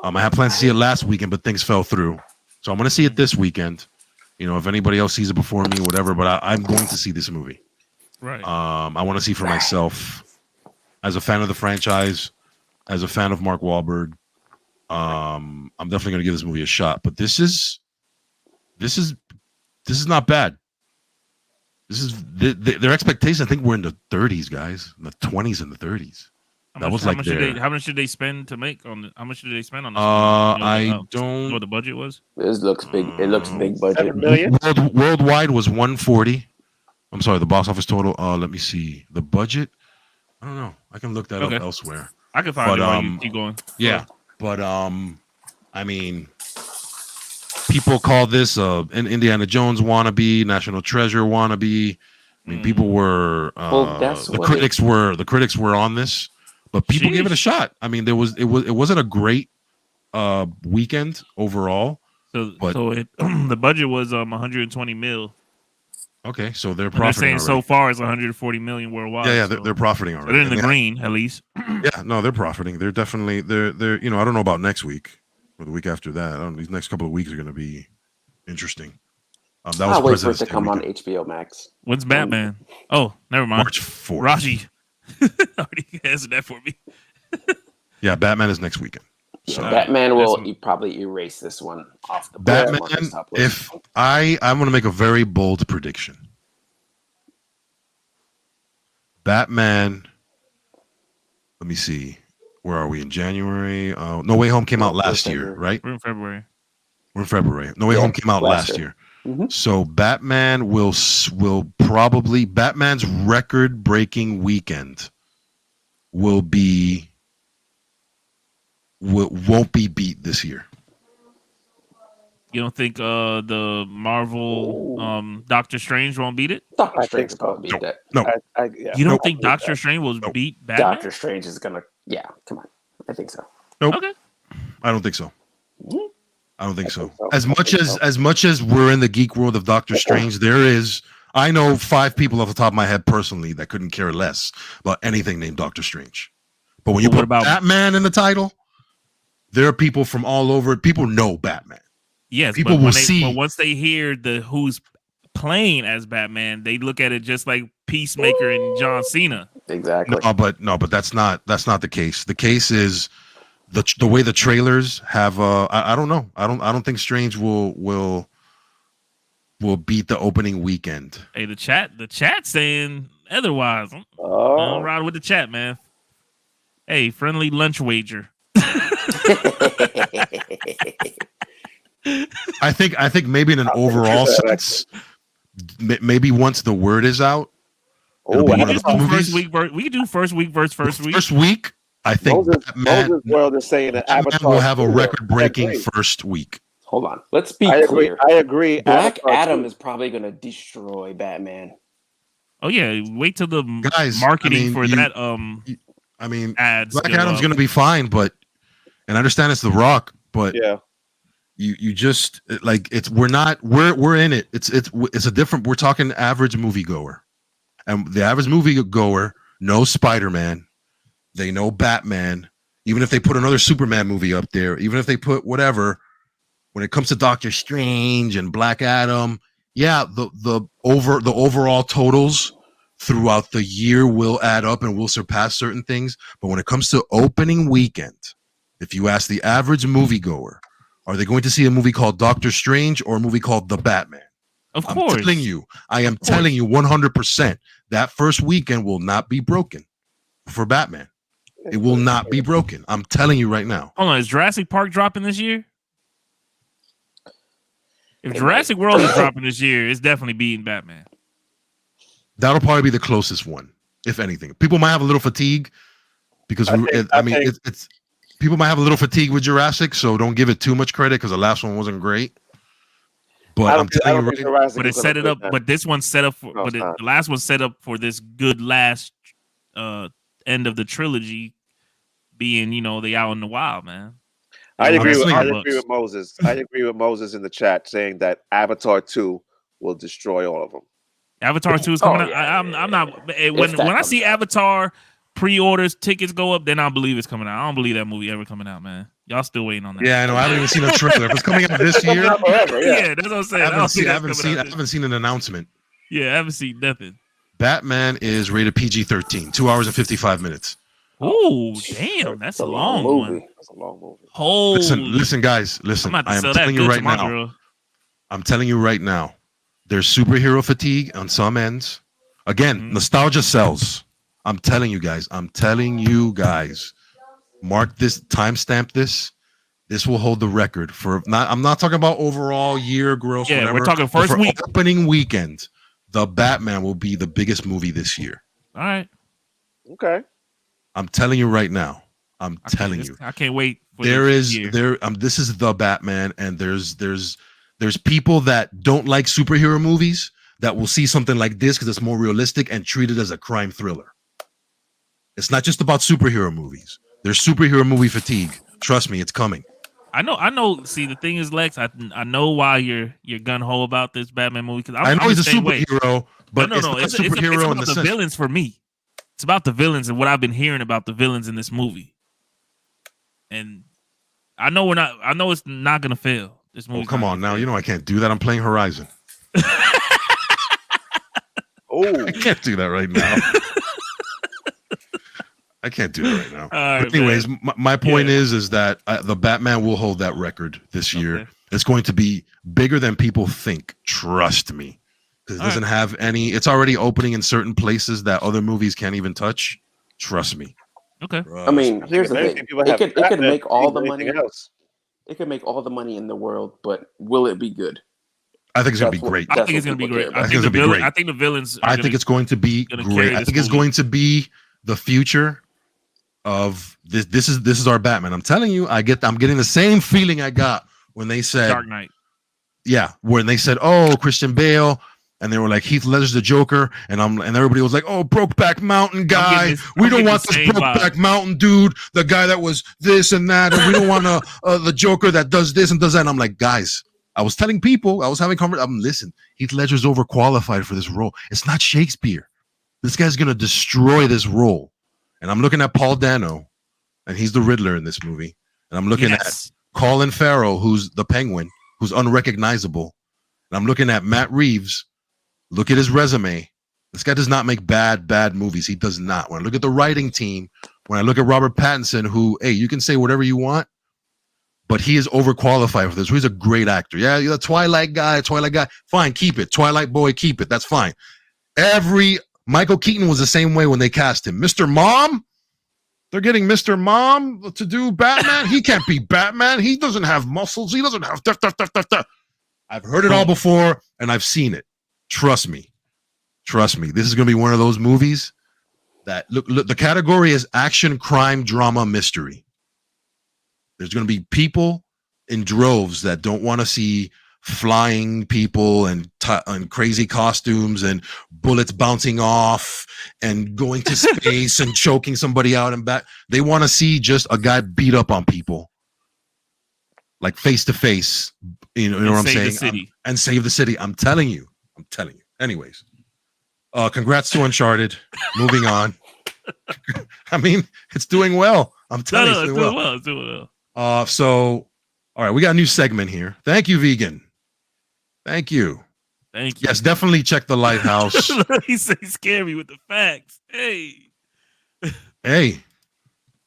I had plans to see it last weekend, but things fell through. So I'm gonna see it this weekend. You know, if anybody else sees it before me, whatever. But I'm going to see this movie. Right. I want to see for myself. As a fan of the franchise, as a fan of Mark Wahlberg, I'm definitely going to give this movie a shot. But this is not bad. This is their expectations. I think we're in the 30s, guys, in the 20s and the 30s. How much did they spend to make on it? How much did they spend on this? I don't know what the budget was. This looks big. It looks big budget. 7 million? Worldwide was 140. I'm sorry, the box office total. Let me see the budget. I don't know. I can look that up elsewhere. I can find it while you keep going. Yeah, but I mean, people call this an Indiana Jones wannabe, National Treasure wannabe. I mean, people were the critics were on this, but people gave it a shot. I mean, it wasn't a great weekend overall. So the budget was 120 mil. Okay, so they're saying already. So far it's 140 million worldwide. Yeah, they're profiting already. They're in the green at least. Yeah, no, they're profiting. They're definitely they're you know, I don't know about next week or the week after that. I don't know, these next couple of weeks are going to be interesting. That was wait for it to come on HBO Max. When's Batman? Oh, never mind. March 4th. Raji already answered that for me. Yeah, Batman is next weekend. So Batman will probably erase this one off the board. Batman. If I'm going to make a very bold prediction. Batman. Let me see. Where are we in January? No Way Home came out last year, right? We're in February. We're in February. No Way Home came out last year. Mm-hmm. So Batman will probably Batman's record-breaking weekend won't be beat this year. You don't think the Marvel Doctor Strange won't beat it? Doctor Strange will probably beat that. No. You don't think Doctor Strange will beat Batman? Doctor Strange is gonna. Yeah, come on. I think so. Nope. Okay. I don't think so. I don't think so. As much as we're in the geek world of Doctor Strange, I know 5 people off the top of my head personally that couldn't care less about anything named Doctor Strange. But when you put Batman in the title, there are people from all over. People know Batman. Yes, people will see. But once they hear who's playing as Batman, they look at it just like Peacemaker and John Cena. Exactly. No, but that's not the case. The case is the way the trailers have. I don't know. I don't think Strange will beat the opening weekend. Hey, the chat saying otherwise. I'm riding with the chat, man. Hey, friendly lunch wager. I think maybe in an overall sense, maybe once the word is out, we can do first week. We can do first week versus first week. First week, I think Moses World is saying that Avatar will have a record-breaking first week. Hold on, let's be clear. I agree. Black Adam is probably going to destroy Batman. Oh yeah, wait till the marketing for that. I mean, ads. Black Adam's going to be fine, but and I understand it's The Rock, but yeah. You just like we're in it. It's a different. We're talking average moviegoer, and the average moviegoer knows Spider-Man. They know Batman. Even if they put another Superman movie up there, even if they put whatever, when it comes to Doctor Strange and Black Adam, yeah, the overall totals throughout the year will add up and will surpass certain things. But when it comes to opening weekend, if you ask the average moviegoer, are they going to see a movie called Doctor Strange or a movie called The Batman? Of course. I am telling you 100% that first weekend will not be broken for Batman. It will not be broken. I'm telling you right now. Hold on, is Jurassic Park dropping this year? If Jurassic World is dropping this year, it's definitely beating Batman. That'll probably be the closest one, if anything. People might have a little fatigue because it's people might have a little fatigue with Jurassic, so don't give it too much credit because the last one wasn't great. But I'm telling you, but it set it up. But this one's set up for. The last one's set up for this good last end of the trilogy, being they out in the wild, man. I agree with Moses. I agree with Moses in the chat saying that Avatar 2 will destroy all of them. Avatar 2 is coming out. I'm not. When I see Avatar pre-orders, tickets go up, then I believe it's coming out. I don't believe that movie ever coming out, man. Y'all still waiting on that. Yeah, I know. I haven't even seen a trailer. If it's coming out this year, yeah, that's what I'm saying. I haven't seen an announcement. Yeah, I haven't seen nothing. Batman is rated PG-13, 2 hours and 55 minutes. Oh, damn, that's a long movie. That's a long movie. Holy. Listen, guys, listen. I am telling you right now. Girl. I'm telling you right now. There's superhero fatigue on some ends. Again, nostalgia sells. I'm telling you guys. Mark this, timestamp this. This will hold the record for I'm not talking about overall year gross. Yeah, whatever, we're talking first week. Opening weekend. The Batman will be the biggest movie this year. All right. Okay. I'm telling you right now. I can't wait. This is the Batman, and there's people that don't like superhero movies that will see something like this because it's more realistic and treat it as a crime thriller. It's not just about superhero movies. There's superhero movie fatigue. Trust me, it's coming. I know. See, the thing is, Lex, I know why you're gun ho about this Batman movie because I know he's a superhero, but no, it's not superhero it's about the villains for me. It's about the villains and what I've been hearing about the villains in this movie. And I know it's not gonna fail. This movie. Oh, come on now. I can't do that. I'm playing Horizon. I can't do that right now. I can't do that right now. But anyways, my point is that the Batman will hold that record this year. It's going to be bigger than people think. Trust me. because it doesn't have any. It's already opening in certain places that other movies can't even touch. Trust me. Okay. I mean, here's the thing: it could make all the money. Else. It could make all the money in the world, but will it be good? I think it's gonna be great. I think it's gonna be great. I think the villains. I think it's going to be great. I think it's going to be the future of this. This is our Batman. I'm telling you, I'm getting the same feeling I got when they said Dark Knight. Yeah, when they said, "Oh, Christian Bale," and they were like, "Heath Ledger's the Joker," and everybody was like, "Oh, Brokeback Mountain guy. We don't want this Brokeback Mountain dude, the guy that was this and that, and we don't want the Joker that does this and does that." And I'm like, guys. I was telling people, I was having conversations. Listen, Heath Ledger's overqualified for this role. It's not Shakespeare. This guy's gonna destroy this role. And I'm looking at Paul Dano, and he's the Riddler in this movie. And I'm looking at Colin Farrell, who's the Penguin, who's unrecognizable. And I'm looking at Matt Reeves. Look at his resume. This guy does not make bad movies. He does not. When I look at the writing team, when I look at Robert Pattinson, who, hey, you can say whatever you want, but he is overqualified for this. He's a great actor. Yeah, you're a Twilight guy. Fine, keep it. Twilight boy, keep it. That's fine. Michael Keaton was the same way when they cast him. Mr. Mom? They're getting Mr. Mom to do Batman? He can't be Batman. He doesn't have muscles. He doesn't have... I've heard it all before, and I've seen it. Trust me. This is going to be one of those movies that... Look, the category is action, crime, drama, mystery. There's going to be people in droves that don't want to see flying people and crazy costumes and bullets bouncing off and going to space and choking somebody out and back. They want to see just a guy beat up on people, like face to face. You know what I'm saying? And save the city. I'm telling you. Anyways, congrats to Uncharted. Moving on. I mean, it's doing well. I'm telling you, it's doing well. So, all right, we got a new segment here. Thank you, Vegan. Thank you. Yes, definitely check the Lighthouse. He scared me with the facts. Hey,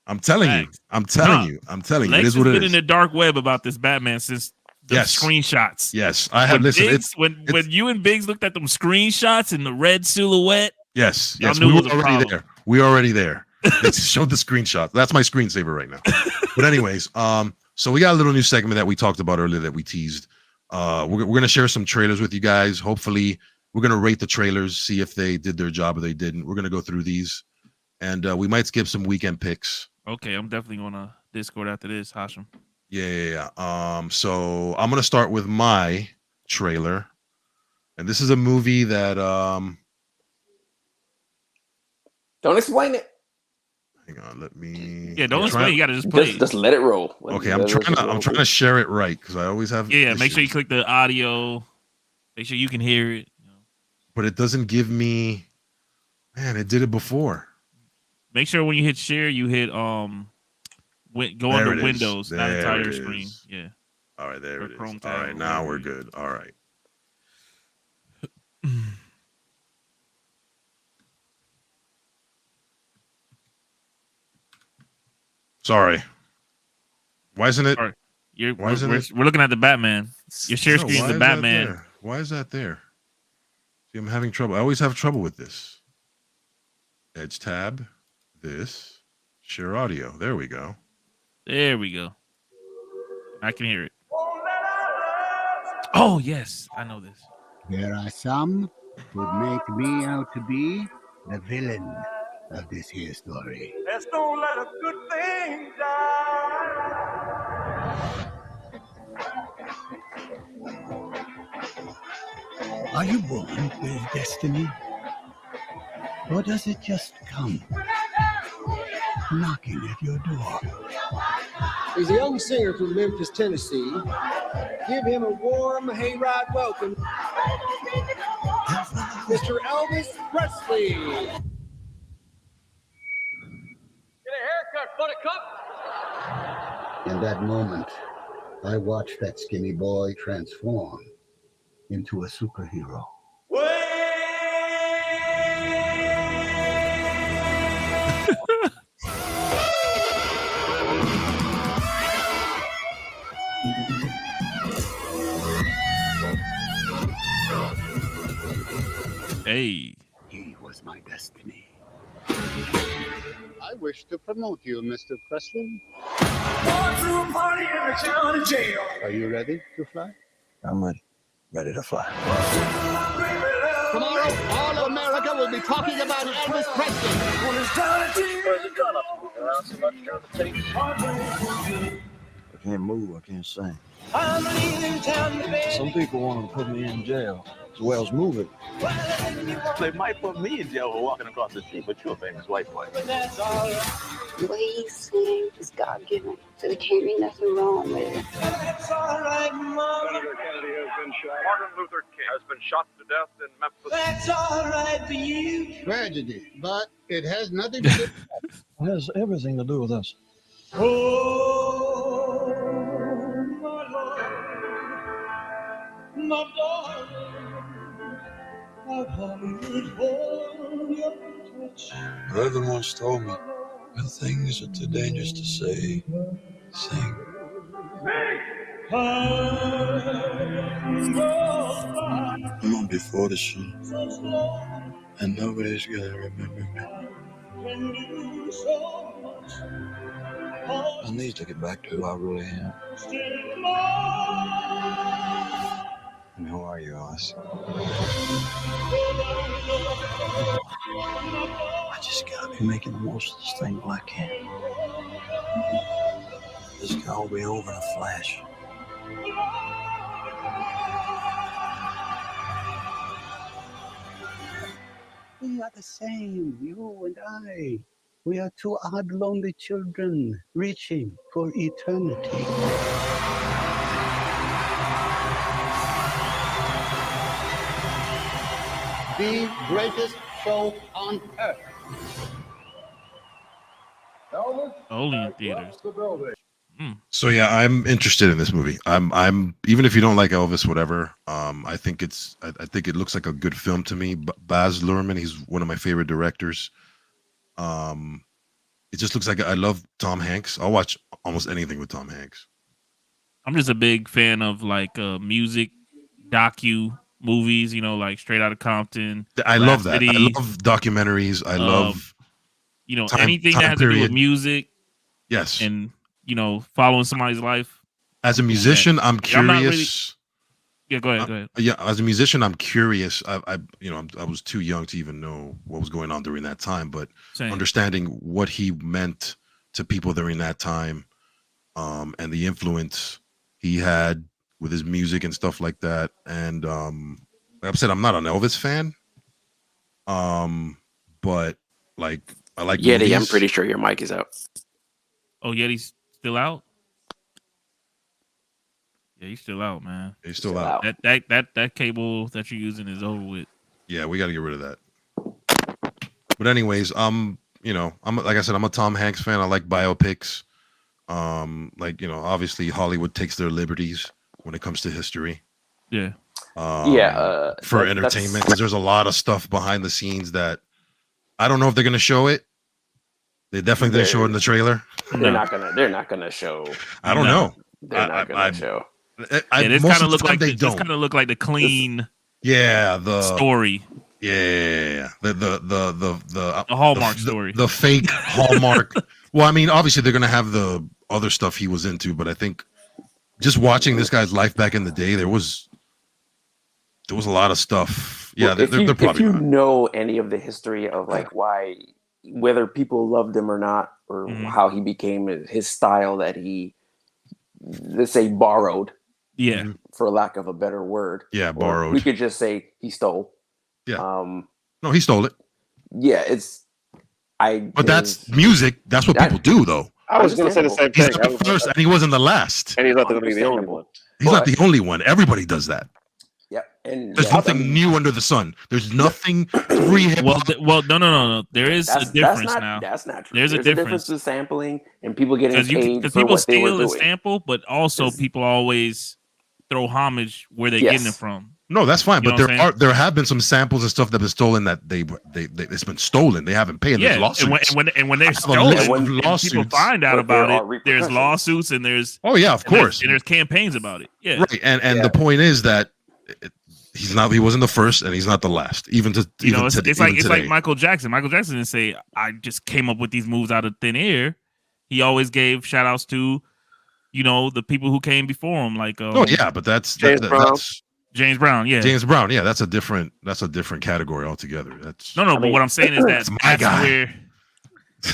I'm telling you. It is what it is. Been in the dark web about this Batman since the screenshots. Yes, I have listened. When you and Biggs looked at them screenshots in the red silhouette. Yes, we were already there. We're already there. It showed the screenshot. That's my screensaver right now. But anyways, so we got a little new segment that we talked about earlier that we teased. We're going to share some trailers with you guys. Hopefully, we're going to rate the trailers, see if they did their job or they didn't. We're going to go through these, and we might skip some weekend picks. Okay, I'm definitely going to Discord after this, Hashim. Yeah. So I'm going to start with my trailer, and this is a movie that don't explain it. Hang on, let me. Yeah, don't explain. You gotta just play. Just let it roll. Okay, I'm trying to share it right because I always have. Yeah, make sure you click the audio. Make sure you can hear it. But it doesn't give me. Man, it did it before. Make sure when you hit share, you hit go under Windows, not entire screen. Yeah. All right, there it is. All right, now we're good. All right. See, why isn't it? We're looking at the Batman. Your share screen is the Batman. Why is that there? See, I'm having trouble. I always have trouble with this. Edge tab, this, share audio. There we go. I can hear it. Oh, yes. I know this. There are some who'd make me out to be the villain of this here story. Let's don't let a good thing die. Are you born with destiny? Or does it just come knocking at your door? He's a young singer from Memphis, Tennessee. Give him a warm hayride welcome. Mr. Elvis Presley. Get a haircut, buttercup. In that moment, I watched that skinny boy transform into a superhero. Hey. He was my destiny. I wish to promote you, Mr. Presley. Are you ready to fly? I'm ready. Ready to fly. Tomorrow, all of America will be talking about Elvis Presley. I can't move. I can't sing. Some people want to put me in jail as well as moving. They might put me in jail for walking across the street, but you're a famous white boy. The way you sing is God-given, so there can't be nothing wrong with it. That's all right, Mama. Senator Kennedy has been shot. Martin Luther King has been shot to death in Memphis. That's all right for you. Tragedy, but it has nothing to do. It has everything to do with us. Oh, my Lord, my darling, I've hungered for your touch. Reverend once told me, when things are too dangerous to say, sing. I'm on before the show, and nobody's gonna remember me. I need to get back to who I really am. And who are you, Oz? I just gotta be making the most of this thing while I can. This can all be over in a flash. We are the same, you and I. We are two odd, lonely children reaching for eternity. The greatest show on earth. Only in theaters. So yeah, I'm interested in this movie. I'm even if you don't like Elvis, whatever. I think it looks like a good film to me. Baz Luhrmann, he's one of my favorite directors. It just looks like I love Tom Hanks. I'll watch almost anything with Tom Hanks. I'm just a big fan of like music docu movies, like Straight Outta Compton. I love that. I love documentaries. I love anything that has to do with music. Yes. And following somebody's life. As a musician, I'm curious. Yeah, go ahead. Yeah, as a musician, I'm curious. I was too young to even know what was going on during that time, but understanding what he meant to people during that time, and the influence he had with his music and stuff like that. And like I said, I'm not an Elvis fan, but like I like Yeti. movies. I'm pretty sure your mic is out. Oh, Yeti's still out. Yeah, he's still out, man. He's still out. That cable that you're using is over with. Yeah, we got to get rid of that. But anyways, I'm like I said, I'm a Tom Hanks fan. I like biopics. Obviously Hollywood takes their liberties when it comes to history. Yeah. For entertainment, because there's a lot of stuff behind the scenes that I don't know if they're gonna show it. They definitely didn't show it in the trailer. They're not gonna show. I don't know. They're not gonna show. This kind of look like the clean. The story. Yeah, the Hallmark story. The fake Hallmark. Well, I mean, obviously they're gonna have the other stuff he was into, but I think just watching this guy's life back in the day, there was a lot of stuff. Yeah, well, they're probably. If you know any of the history of why, whether people loved him or not, or how he became his style that he, let's say, borrowed. Yeah. For lack of a better word. Yeah, borrowed. We could just say he stole. Yeah. No, he stole it. Yeah, But that's music. That's what people do, though. I was going to say the same thing. He's not the first, and he wasn't the last. And he's not going to be the only one. He's not the only one. Everybody does that. Yeah, and there's nothing new under the sun. There's nothing free hip hop. Well, no. There is a difference now. That's not true. There's a difference with sampling and people getting paid because for people what they were steal and doing. sample, but also people always throw homage where they're getting it from. No, that's fine. But there have been some samples and stuff that have been stolen that it's been stolen. They haven't paid. Yeah, lawsuits. And when they're stolen, when people find out about it, there's lawsuits and there's of course, and there's campaigns about it. Yeah, right. And the point is that He wasn't the first, and he's not the last. Even it's like today. Michael Jackson. Michael Jackson didn't say, "I just came up with these moves out of thin air." He always gave shout outs to, the people who came before him. Like, but that's James Brown. That's James Brown. Yeah, James Brown. Yeah, that's a different category altogether. That's but what I'm saying is that's my guy. where, you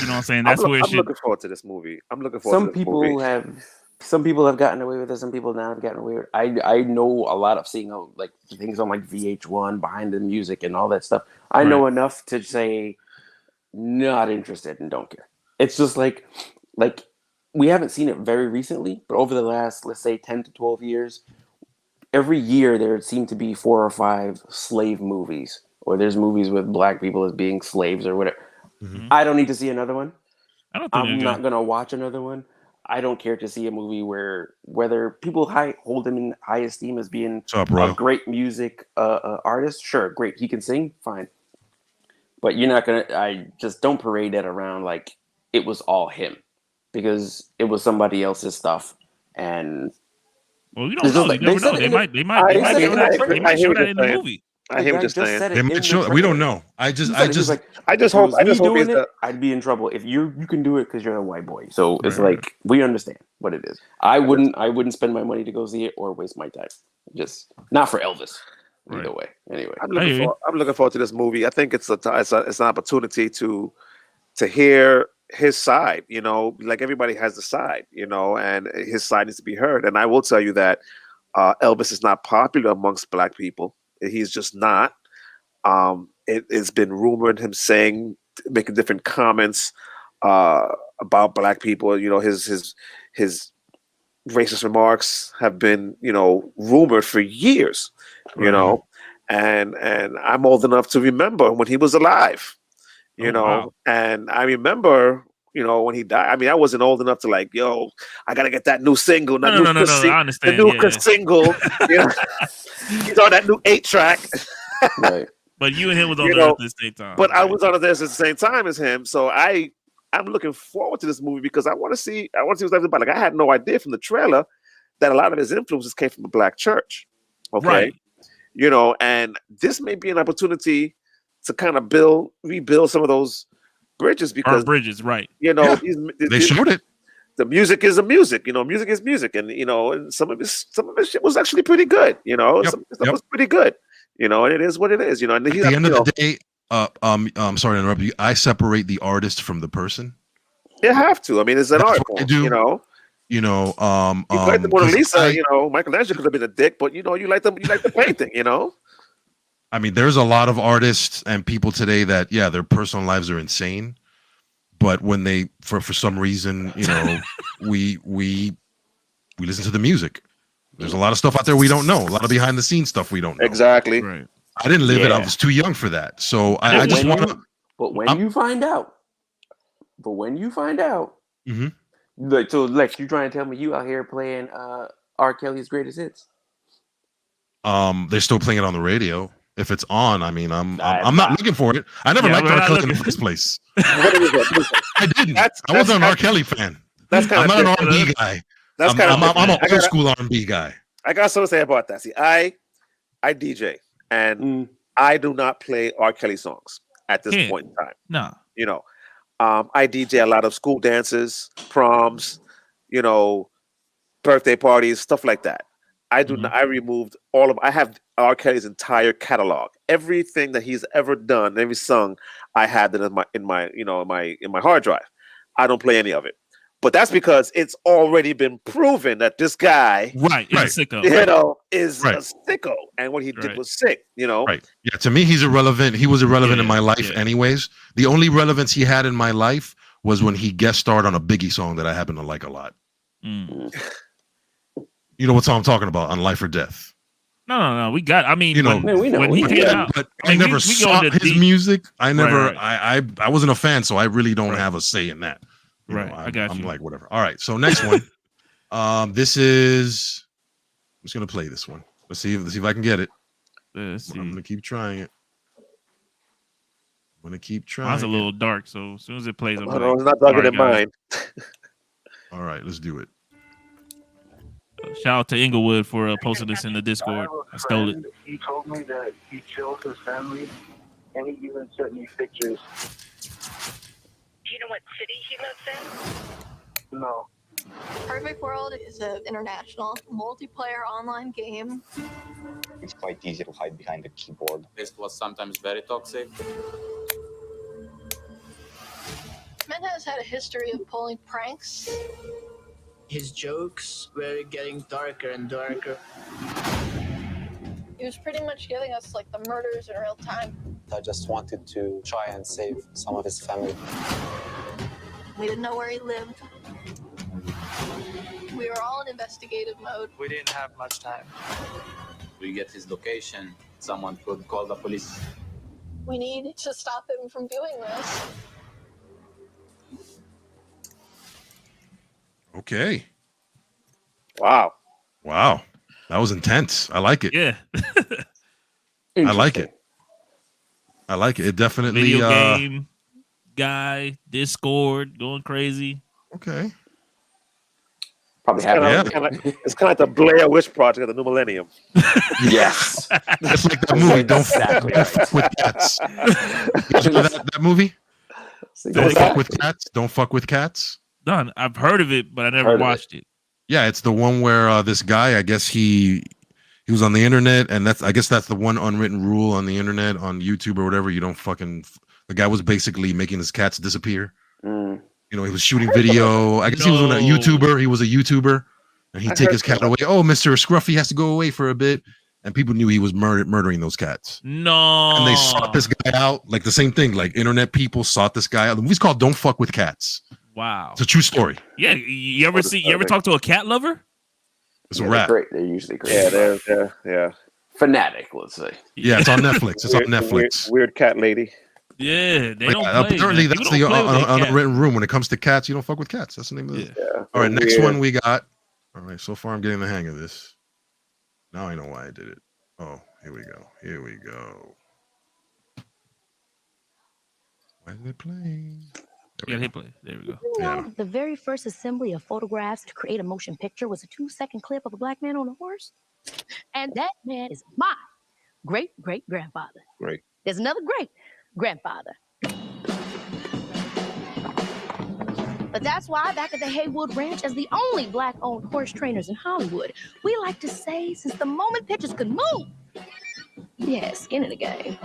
know what I'm saying? That's where I'm looking forward to this movie. I'm looking forward to this movie. Some people have gotten away with it. Some people now have gotten away with it. I know a lot of seeing like things on like VH1 behind the music and all that stuff. I know enough to say not interested and don't care. It's just like we haven't seen it very recently, but over the last, let's say, 10 to 12 years, every year there seem to be 4 or 5 slave movies, or there's movies with black people as being slaves or whatever. Mm-hmm. I don't need to see another one. I'm not going to watch another one. I don't care to see a movie where whether people hold him in high esteem as being a great music artist. Sure, great. He can sing, fine. But you're not going to, I just don't parade that around like it was all him, because it was somebody else's stuff. And well, you don't know. You never know. They might show that in the movie. I hear what you're saying. They might show. We don't know. I just hope doing it. I'd be in trouble if you can do it because you're a white boy. So it's like we understand what it is. I wouldn't spend my money to go see it or waste my time. Just not for Elvis. Either way. Anyway, I'm looking forward to this movie. I think it's an opportunity to hear his side. Like everybody has a side. And his side needs to be heard. And I will tell you that Elvis is not popular amongst black people. He's just not. It's been rumored him making different comments about black people. His racist remarks have been, rumored for years. And I'm old enough to remember when he was alive. Wow. And I remember. When he died, I mean, I wasn't old enough to like, I gotta get that new single. No, I understand. The new single. He's on that new 8-track. Right. But you and him was on there at the same time. But I was on there at the same time as him, so I'm looking forward to this movie because I want to see what it's about. Like I had no idea from the trailer that a lot of his influences came from the black church. Okay, right. And this may be an opportunity to kind of rebuild some of those bridges because right. They showed it. The music is music, music is music, and and some of his shit was actually pretty good, some stuff was pretty good, and it is what it is, And at the end of the day, I'm sorry to interrupt you. I separate the artist from the person. You have to. I mean, it's an art form, I do. You like the Mona Lisa, Michelangelo could have been a dick, but you like the painting, I mean, there's a lot of artists and people today that, their personal lives are insane. But when they, for some reason, we listen to the music. There's a lot of stuff out there we don't know. A lot of behind the scenes stuff we don't know. Exactly. Right. I didn't live it. I was too young for that. So I just want to. But when you find out, mm-hmm. So Lex, you trying to tell me you out here playing R. Kelly's greatest hits? They're still playing it on the radio. If it's on, I mean, I'm not looking for it. I never liked R. Kelly in the first place. I didn't. I wasn't an R. Kelly fan. I'm not an R&B guy. I'm an old school R&B guy. I got something to say about that. See, I DJ and I do not play R. Kelly songs at this point in time. No. I DJ a lot of school dances, proms, birthday parties, stuff like that. I do not. I removed I have R. Kelly's entire catalog. Everything that he's ever done, every song, I had that in my hard drive. I don't play any of it. But that's because it's already been proven that this guy, is a sicko. Is a sicko, and what he did was sick. Right? Yeah. To me, he's irrelevant. He was irrelevant in my life, anyways. The only relevance he had in my life was when he guest starred on a Biggie song that I happen to like a lot. You know what song I'm talking about? On Life or Death. No. We got. I mean, we know. When he came out, but I never saw his music. I never. I wasn't a fan, so I really don't have a say in that. I got you. I'm like, whatever. All right. So next one. This is. I'm just gonna play this one. Let's see if I can get it. I'm gonna keep trying it. Mine's a little dark, so as soon as it plays, it's not darker than mine. All right, let's do it. Shout out to Inglewood for posting this in the Discord. I stole it. He told me that he killed his family, and he even sent me pictures. Do you know what city he lives in? No. Perfect World is an international multiplayer online game. It's quite easy to hide behind the keyboard. This was sometimes very toxic. Man has had a history of pulling pranks. His jokes were getting darker and darker. He was pretty much giving us like the murders in real time. I just wanted to try and save some of his family. We didn't know where he lived. We were all in investigative mode. We didn't have much time. We get his location. Someone could call the police. We need to stop him from doing this. Okay. Wow. That was intense. I like it. Yeah. I like it. It definitely Video game guy, Discord, going crazy. Okay. Probably it's kind of like the Blair Witch Project of the new millennium. Yes. It's like that movie. Don't fuck with cats. You know that movie? Don't fuck with cats. Don't fuck with cats. Done. I've heard of it, but I never watched it. Yeah, it's the one where this guy, I guess he was on the internet, and that's the one unwritten rule on the internet, on YouTube or whatever. You don't fucking. The guy was basically making his cats disappear. Mm. You know, he was shooting video. I guess he was a YouTuber. He was a YouTuber, and he'd take his cat away. Oh, Mr. Scruffy has to go away for a bit, and people knew he was murdering those cats. No, and they sought this guy out, like the same thing. Like internet people sought this guy out. The movie's called "Don't Fuck with Cats." Wow, it's a true story. Yeah, you ever talk to a cat lover? It's a rap. They're usually great. Yeah, they're fanatic. Let's say. Yeah, it's on Netflix. It's on Netflix. Weird cat lady. Yeah, they don't play. Apparently, that's the unwritten room. When it comes to cats, you don't fuck with cats. That's the name of it. Yeah. All right, next one we got. All right, so far I'm getting the hang of this. Now I know why I did it. Oh, here we go. Why is it playing? Hit play. There we go. You know, the very first assembly of photographs to create a motion picture was a 2-second clip of a black man on a horse. And that man is my great-great-grandfather. Great. There's another great-grandfather. But that's why back at the Haywood Ranch, as the only black-owned horse trainers in Hollywood, we like to say, since the moment pictures could move, we had skin in the game.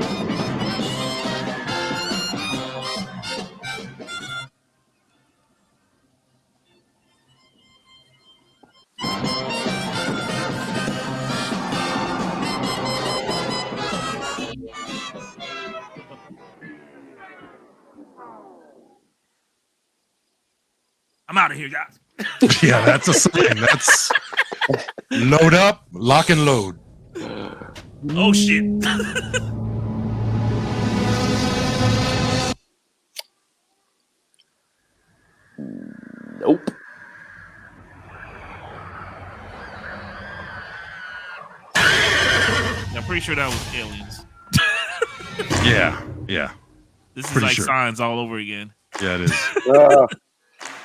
I'm out of here, guys. Yeah, that's a sign. That's load up, lock and load. Oh shit. Nope. I'm pretty sure that was aliens. Yeah. This is Pretty like sure. Signs all over again. Yeah, it is.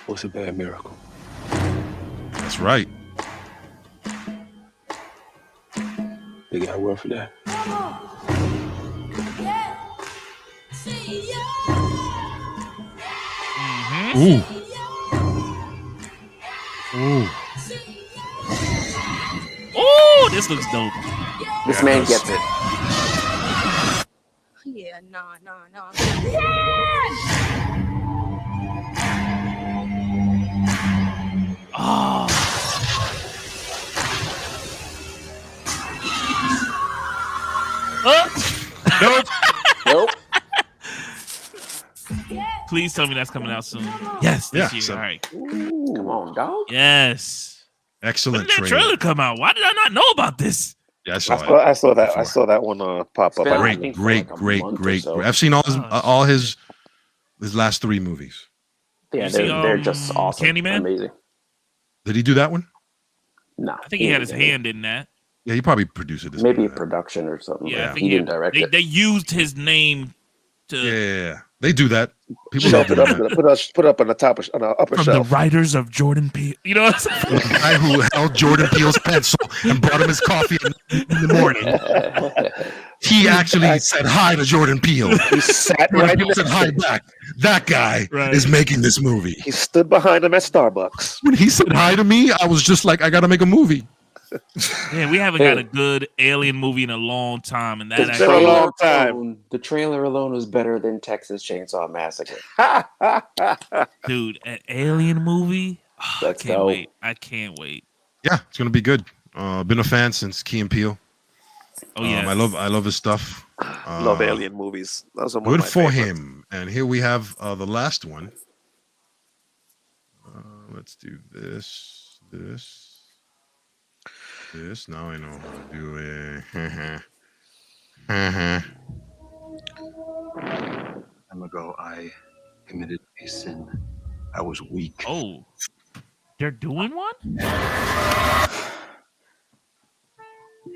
What's a bad miracle? That's right. They got a word for that. Ooh. Ooh. Oh, this looks dope. This man gets it. Yeah, nah. Oh. Nope. Please tell me that's coming out soon. Yes, this year. So- All right. Ooh, come on, dog. Yes. When Excellent did that trailer come out? Why did I not know about this? Yeah, I saw that one pop up. Great. I've seen all his last 3 movies. Yeah, You see, they're just awesome. Candyman? Amazing. Did he do that one? No. I think he had his hand in that. Yeah, he probably produced it. Maybe a production or something. Yeah, I but think he didn't direct it. They used his name Yeah, they do that. People Shelf don't it do up, that. put it up on the top of, on the upper From shelf. the writers of Jordan Peele. You know what I'm saying? The guy who held Jordan Peele's pencil and brought him his coffee in the morning. He actually said hi to Jordan Peele. He sat Jordan right Peele said next hi to him. back. That guy Right. is making this movie. He stood behind him at Starbucks. When he said hi to me, I was just like, I got to make a movie. Yeah, we haven't got a good alien movie in a long time, and that It's been a long time. The trailer alone was better than Texas Chainsaw Massacre. Dude, an alien movie. Oh, I That's can't dope. wait. I can't wait. Yeah, it's gonna be good. Been a fan since Key and Peele. Oh yeah, I love his stuff. Love alien movies. Those are one Good of my for favorites. him. And here we have the last one. Let's do this. Now I know how to do it. Time ago, I committed a sin. I was weak. Oh, they're doing one?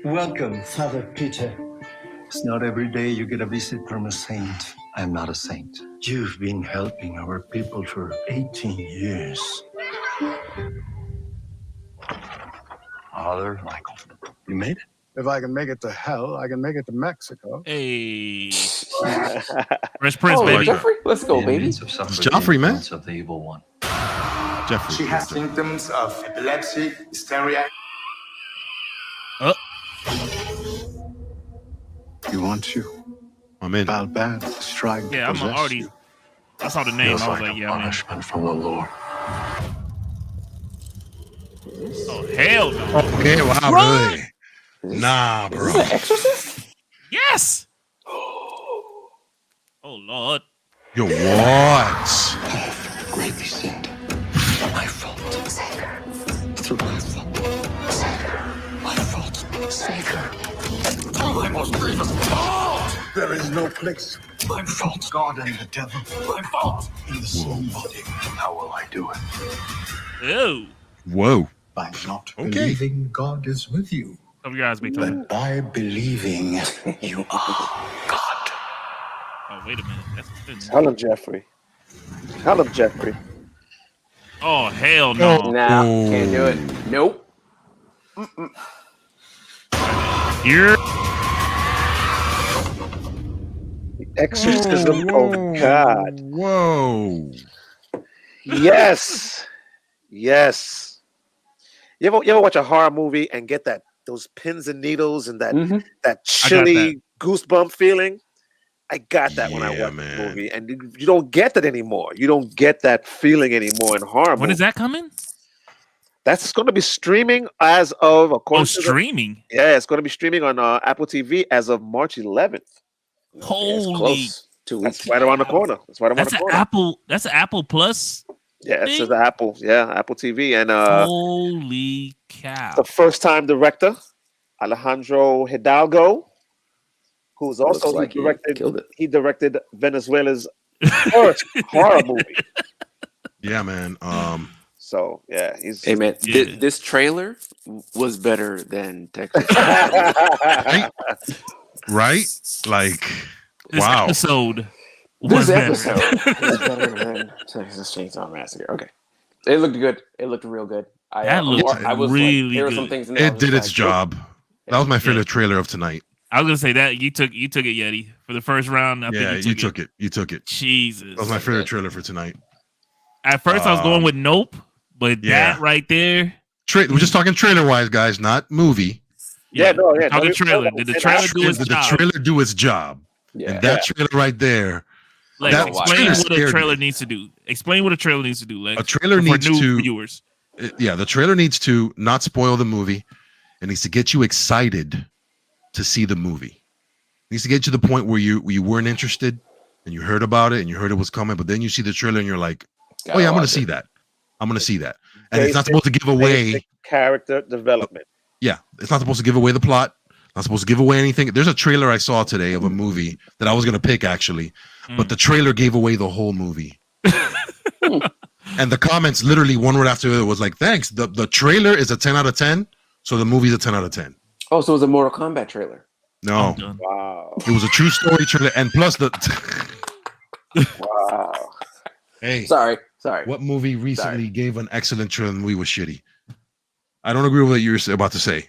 Welcome, Father Peter. It's not every day you get a visit from a saint. I'm not a saint. You've been helping our people for 18 years. Father Michael, you made it. If I can make it to hell, I can make it to Mexico. Hey, Fresh Prince, Oh, baby. Jeffrey, let's go, baby. It's Joffrey, man. Of the evil one. Jeffrey. She has symptoms of epilepsy, hysteria. You want to? I'm in. Balban is trying to Yeah, I'm possess already. you. I saw the name. Feels I was like like, a yeah, man. punishment from the Lord. Oh hell no! Okay, wow, Run! really? Nah, bro. Is this The Exorcist? Yes. Oh Lord. Yo, what? Greatly sinned. My fault. Savior. Through my fault. Savior. My fault. Savior. Through my most grievous fault. There is no place. My fault. God and the devil. My fault. In the same body. How will I do it? Ew. Whoa. By not Okay. believing God is with you, Cover your eyes, big time. but by believing you are God. Oh wait a minute. That's Tell him, Jeffrey. Tell him, Jeffrey. Oh hell no! Nah, can't do it. Nope. You're Exorcism. Oh God. Whoa. Yes. Yes. You ever watch a horror movie and get those pins and needles and that chilly goosebump feeling? I got that when I watched the movie, and you don't get that anymore. You don't get that feeling anymore in horror. When is that coming? That's going to be streaming as of according to streaming. Yeah, it's going to be streaming on Apple TV as of March 11th. Holy! Close. 2 weeks. That's right around the corner. That's right around That's the an corner. Apple. That's an Apple Plus. Yeah, it's the Apple. Yeah, Apple TV, and Holy cow! the first-time director Alejandro Hidalgo, who's also like he killed it. he directed Venezuela's first horror movie. Yeah, man. So yeah, he's Hey man, this trailer was better than Texas. Right? Like, This wow. episode. This was better. episode was better than Texas Chainsaw Massacre. Okay, it looked good. It looked real good. That looked I was really like, there were some good. things in there I It was did just its like, job. That was my favorite trailer of tonight. I was gonna say that you took it, Yeti, for the first round. I Yeah, think you took it. You took it. Jesus, That was my favorite trailer for tonight. At first, I was going with Nope, but that right there. We're just talking trailer wise, guys, not movie. Talking trailer. Did the trailer do its Did job? the trailer do its job? Yeah. And that trailer right there. Like, that explain trailer what a scared trailer me. needs to do. Explain what a trailer needs to do. Like, A trailer for needs new to viewers. Yeah, the trailer needs to not spoil the movie. It needs to get you excited to see the movie. It needs to get you to the point where you weren't interested and you heard about it and you heard it was coming, but then you see the trailer and you're like, oh yeah, I'm gonna see that. I'm gonna see that. And it's not supposed to give away character development. Yeah, it's not supposed to give away the plot. Not supposed to give away anything. There's a trailer I saw today of a movie that I was gonna pick actually, but the trailer gave away the whole movie. And the comments literally one word after the other was like, "Thanks." The trailer is a 10 out of 10, so the movie's a 10 out of 10. Oh, so it was a Mortal Kombat trailer. No, Wow, it was a true story trailer, and plus Wow. Hey, sorry. What movie recently gave an excellent trailer and we was shitty? I don't agree with what you're about to say,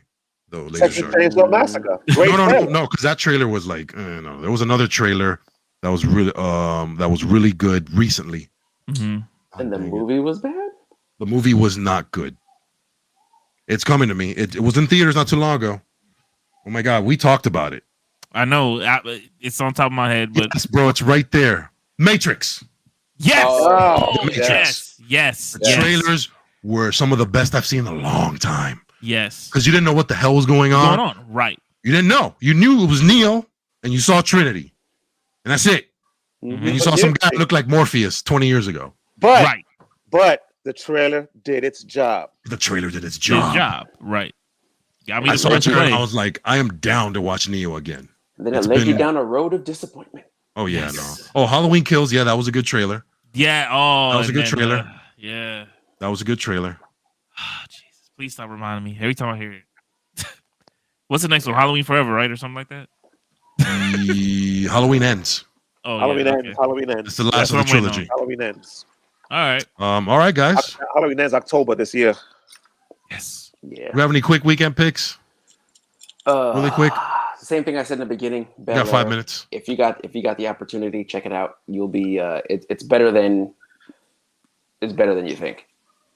though. Laser Texas Shark. Chainsaw Massacre. Great No, because that trailer was like, no. There was another trailer that was really good recently. Mm-hmm. And the movie was bad? The movie was not good. It's coming to me. It was in theaters not too long ago. Oh my God, we talked about it. I know. It's on top of my head, but yes, bro, it's right there. Matrix. Yes. Matrix. Yes. The trailers were some of the best I've seen in a long time. Yes. Because you didn't know what the hell was going on. Right. You didn't know. You knew it was Neo, and you saw Trinity, and that's it. Mm-hmm. And you saw some guy look like Morpheus 20 years ago. But the trailer did its job. The trailer did its job. Right. Got me I to saw play. the trailer and I was like, I am down to watch Neo again. And then it led you down a road of disappointment. Oh yeah, no. Oh, Halloween Kills. Yeah, that was a good trailer. Yeah. Oh, that was a good trailer. Yeah. That was a good trailer. Oh, Jesus, please stop reminding me every time I hear it. What's the next one? Halloween Forever, right, or something like that? Halloween Ends. Oh, Halloween yeah, Ends. okay. Halloween Ends. It's the last of the trilogy. Halloween Ends. All right. All right, guys. Halloween Ends October this year. Yes. Yeah. We have any quick weekend picks? Really quick. Same thing I said in the beginning. Bel Air. 5 minutes. If you got the opportunity, check it out. You'll be. It's better than you think.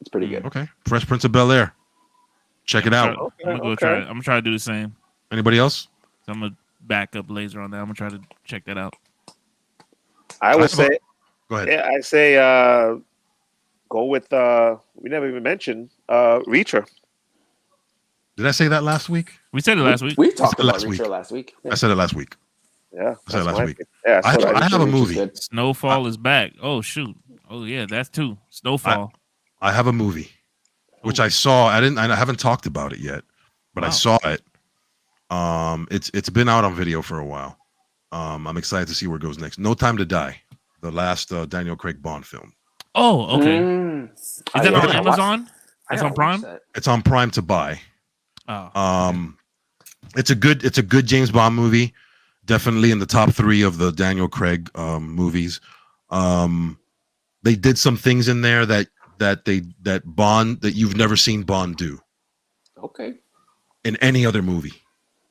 It's pretty good. Okay. Fresh Prince of Bel Air. Check it out. I'm gonna go try it. I'm gonna try to do the same. Anybody else? So I'm gonna back up laser on that. I'm gonna try to check that out. I would say. Go ahead. Yeah, I say go with. We never even mentioned Reacher. Did I say that last week? We said it last week. We talked about Reacher last week. I said it last week. Yeah, I said it last week. Yeah, I have a movie. Snowfall is back. Oh shoot. Oh yeah, that's two. Snowfall. I have a movie, which I saw. I haven't talked about it yet, but I saw it. It's been out on video for a while. I'm excited to see where it goes next. No Time to Die, the last Daniel Craig Bond film. Oh, okay. Is that on Amazon? It's on Prime. It's on Prime to buy. Oh. It's a good James Bond movie. Definitely in the top 3 of the Daniel Craig movies. They did some things in there that you've never seen Bond do. Okay. In any other movie.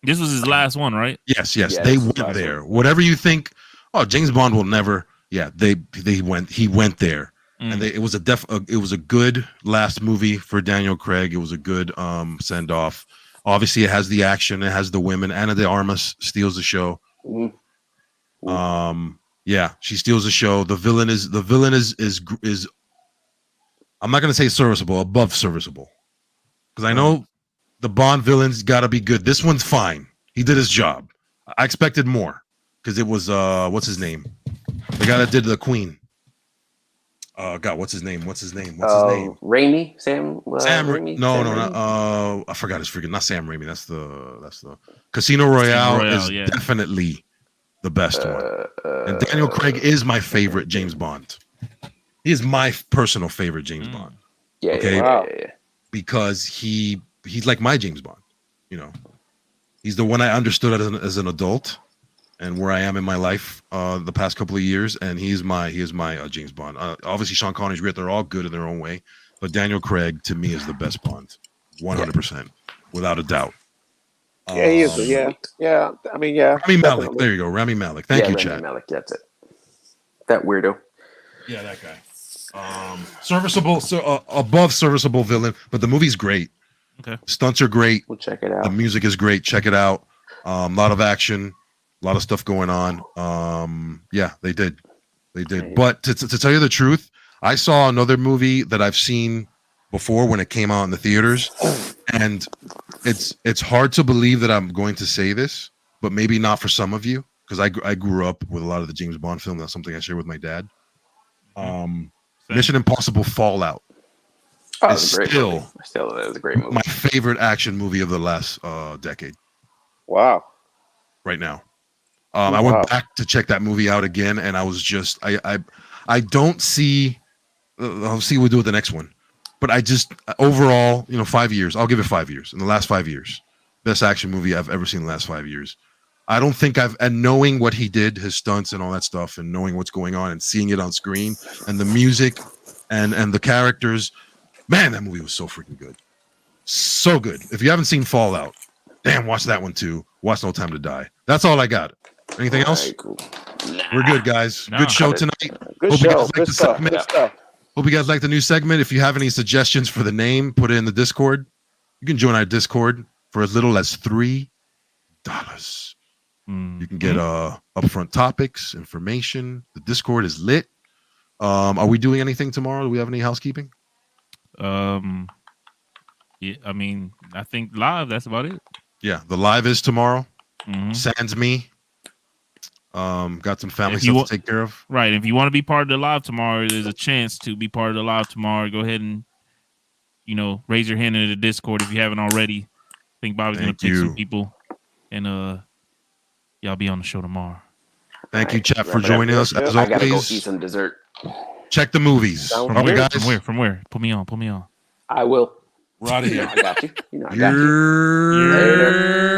This was his last one, right? Yes. They went there. Whatever you think, James Bond will never. Yeah, he went there. And it was a good last movie for Daniel Craig. It was a good send off. Obviously, it has the action, it has the women. Ana de Armas steals the show. Yeah, she steals the show. The villain is I'm not gonna say serviceable, above serviceable, because I know the Bond villain's got to be good. This one's fine. He did his job. I expected more because it was what's his name, the guy that did the Queen. God, what's his name? Raimi, Sam Raimi. No, I forgot his freaking. Not Sam Raimi. That's the Casino Royale is definitely the best one. And Daniel Craig is my favorite James Bond. He is my personal favorite James Bond. Yeah. Okay. Yeah. Because he's like my James Bond. You know, he's the one I understood as an adult. And where I am in my life the past couple of years, and he is my James Bond. Obviously, Sean Connery's great; they're all good in their own way. But Daniel Craig, to me, is the best Bond, 100%, without a doubt. Yeah, he is. Yeah. I mean, yeah. Rami Malek. There you go, Rami Malek. Thank you, Chad. Rami Malek. That's it. That weirdo. Yeah, that guy. Serviceable, above serviceable villain, but the movie's great. Okay, stunts are great. We'll check it out. The music is great. Check it out. A lot of action. A lot of stuff going on. Yeah, they did. But to tell you the truth, I saw another movie that I've seen before when it came out in the theaters, and it's hard to believe that I'm going to say this, but maybe not for some of you, because I grew up with a lot of the James Bond film. That's something I share with my dad. Mission Impossible Fallout. Oh, it's a great movie. Still, it was a great movie. My favorite action movie of the last decade. Wow. Right now. I went back to check that movie out again, and I was just I don't see. I'll see what we do with the next one, but I just overall, 5 years. I'll give it 5 years. In the last 5 years, best action movie I've ever seen in the last 5 years. I don't think and knowing what he did, his stunts and all that stuff, and knowing what's going on and seeing it on screen and the music and the characters, man, that movie was so freaking good. So good. If you haven't seen Fallout, damn, watch that one too. Watch No Time to Die. That's all I got. Anything else? Right, cool. We're good, guys. Good show tonight. Good Hope show. you guys like Good the stuff. segment. Good stuff. Hope you guys like the new segment. If you have any suggestions for the name, put it in the Discord. You can join our Discord for as little as $3. You can get upfront topics, information. The Discord is lit. Are we doing anything tomorrow? Do we have any housekeeping? Yeah, I mean, I think live. That's about it. Yeah, the live is tomorrow. Mhm. Sans me. Got some family If you stuff want- to take care of. Right. If you want to be part of the live tomorrow, there's a chance to be part of the live tomorrow. Go ahead and, raise your hand in the Discord if you haven't already. I think Bobby's going to pick some people, and y'all be on the show tomorrow. Thank you, chat, for joining us. As I gotta go always, eat some dessert. check the movies. Sounds All right, good. guys. From where? Put me on. I will. We're out of here. I got you. I got you. Later.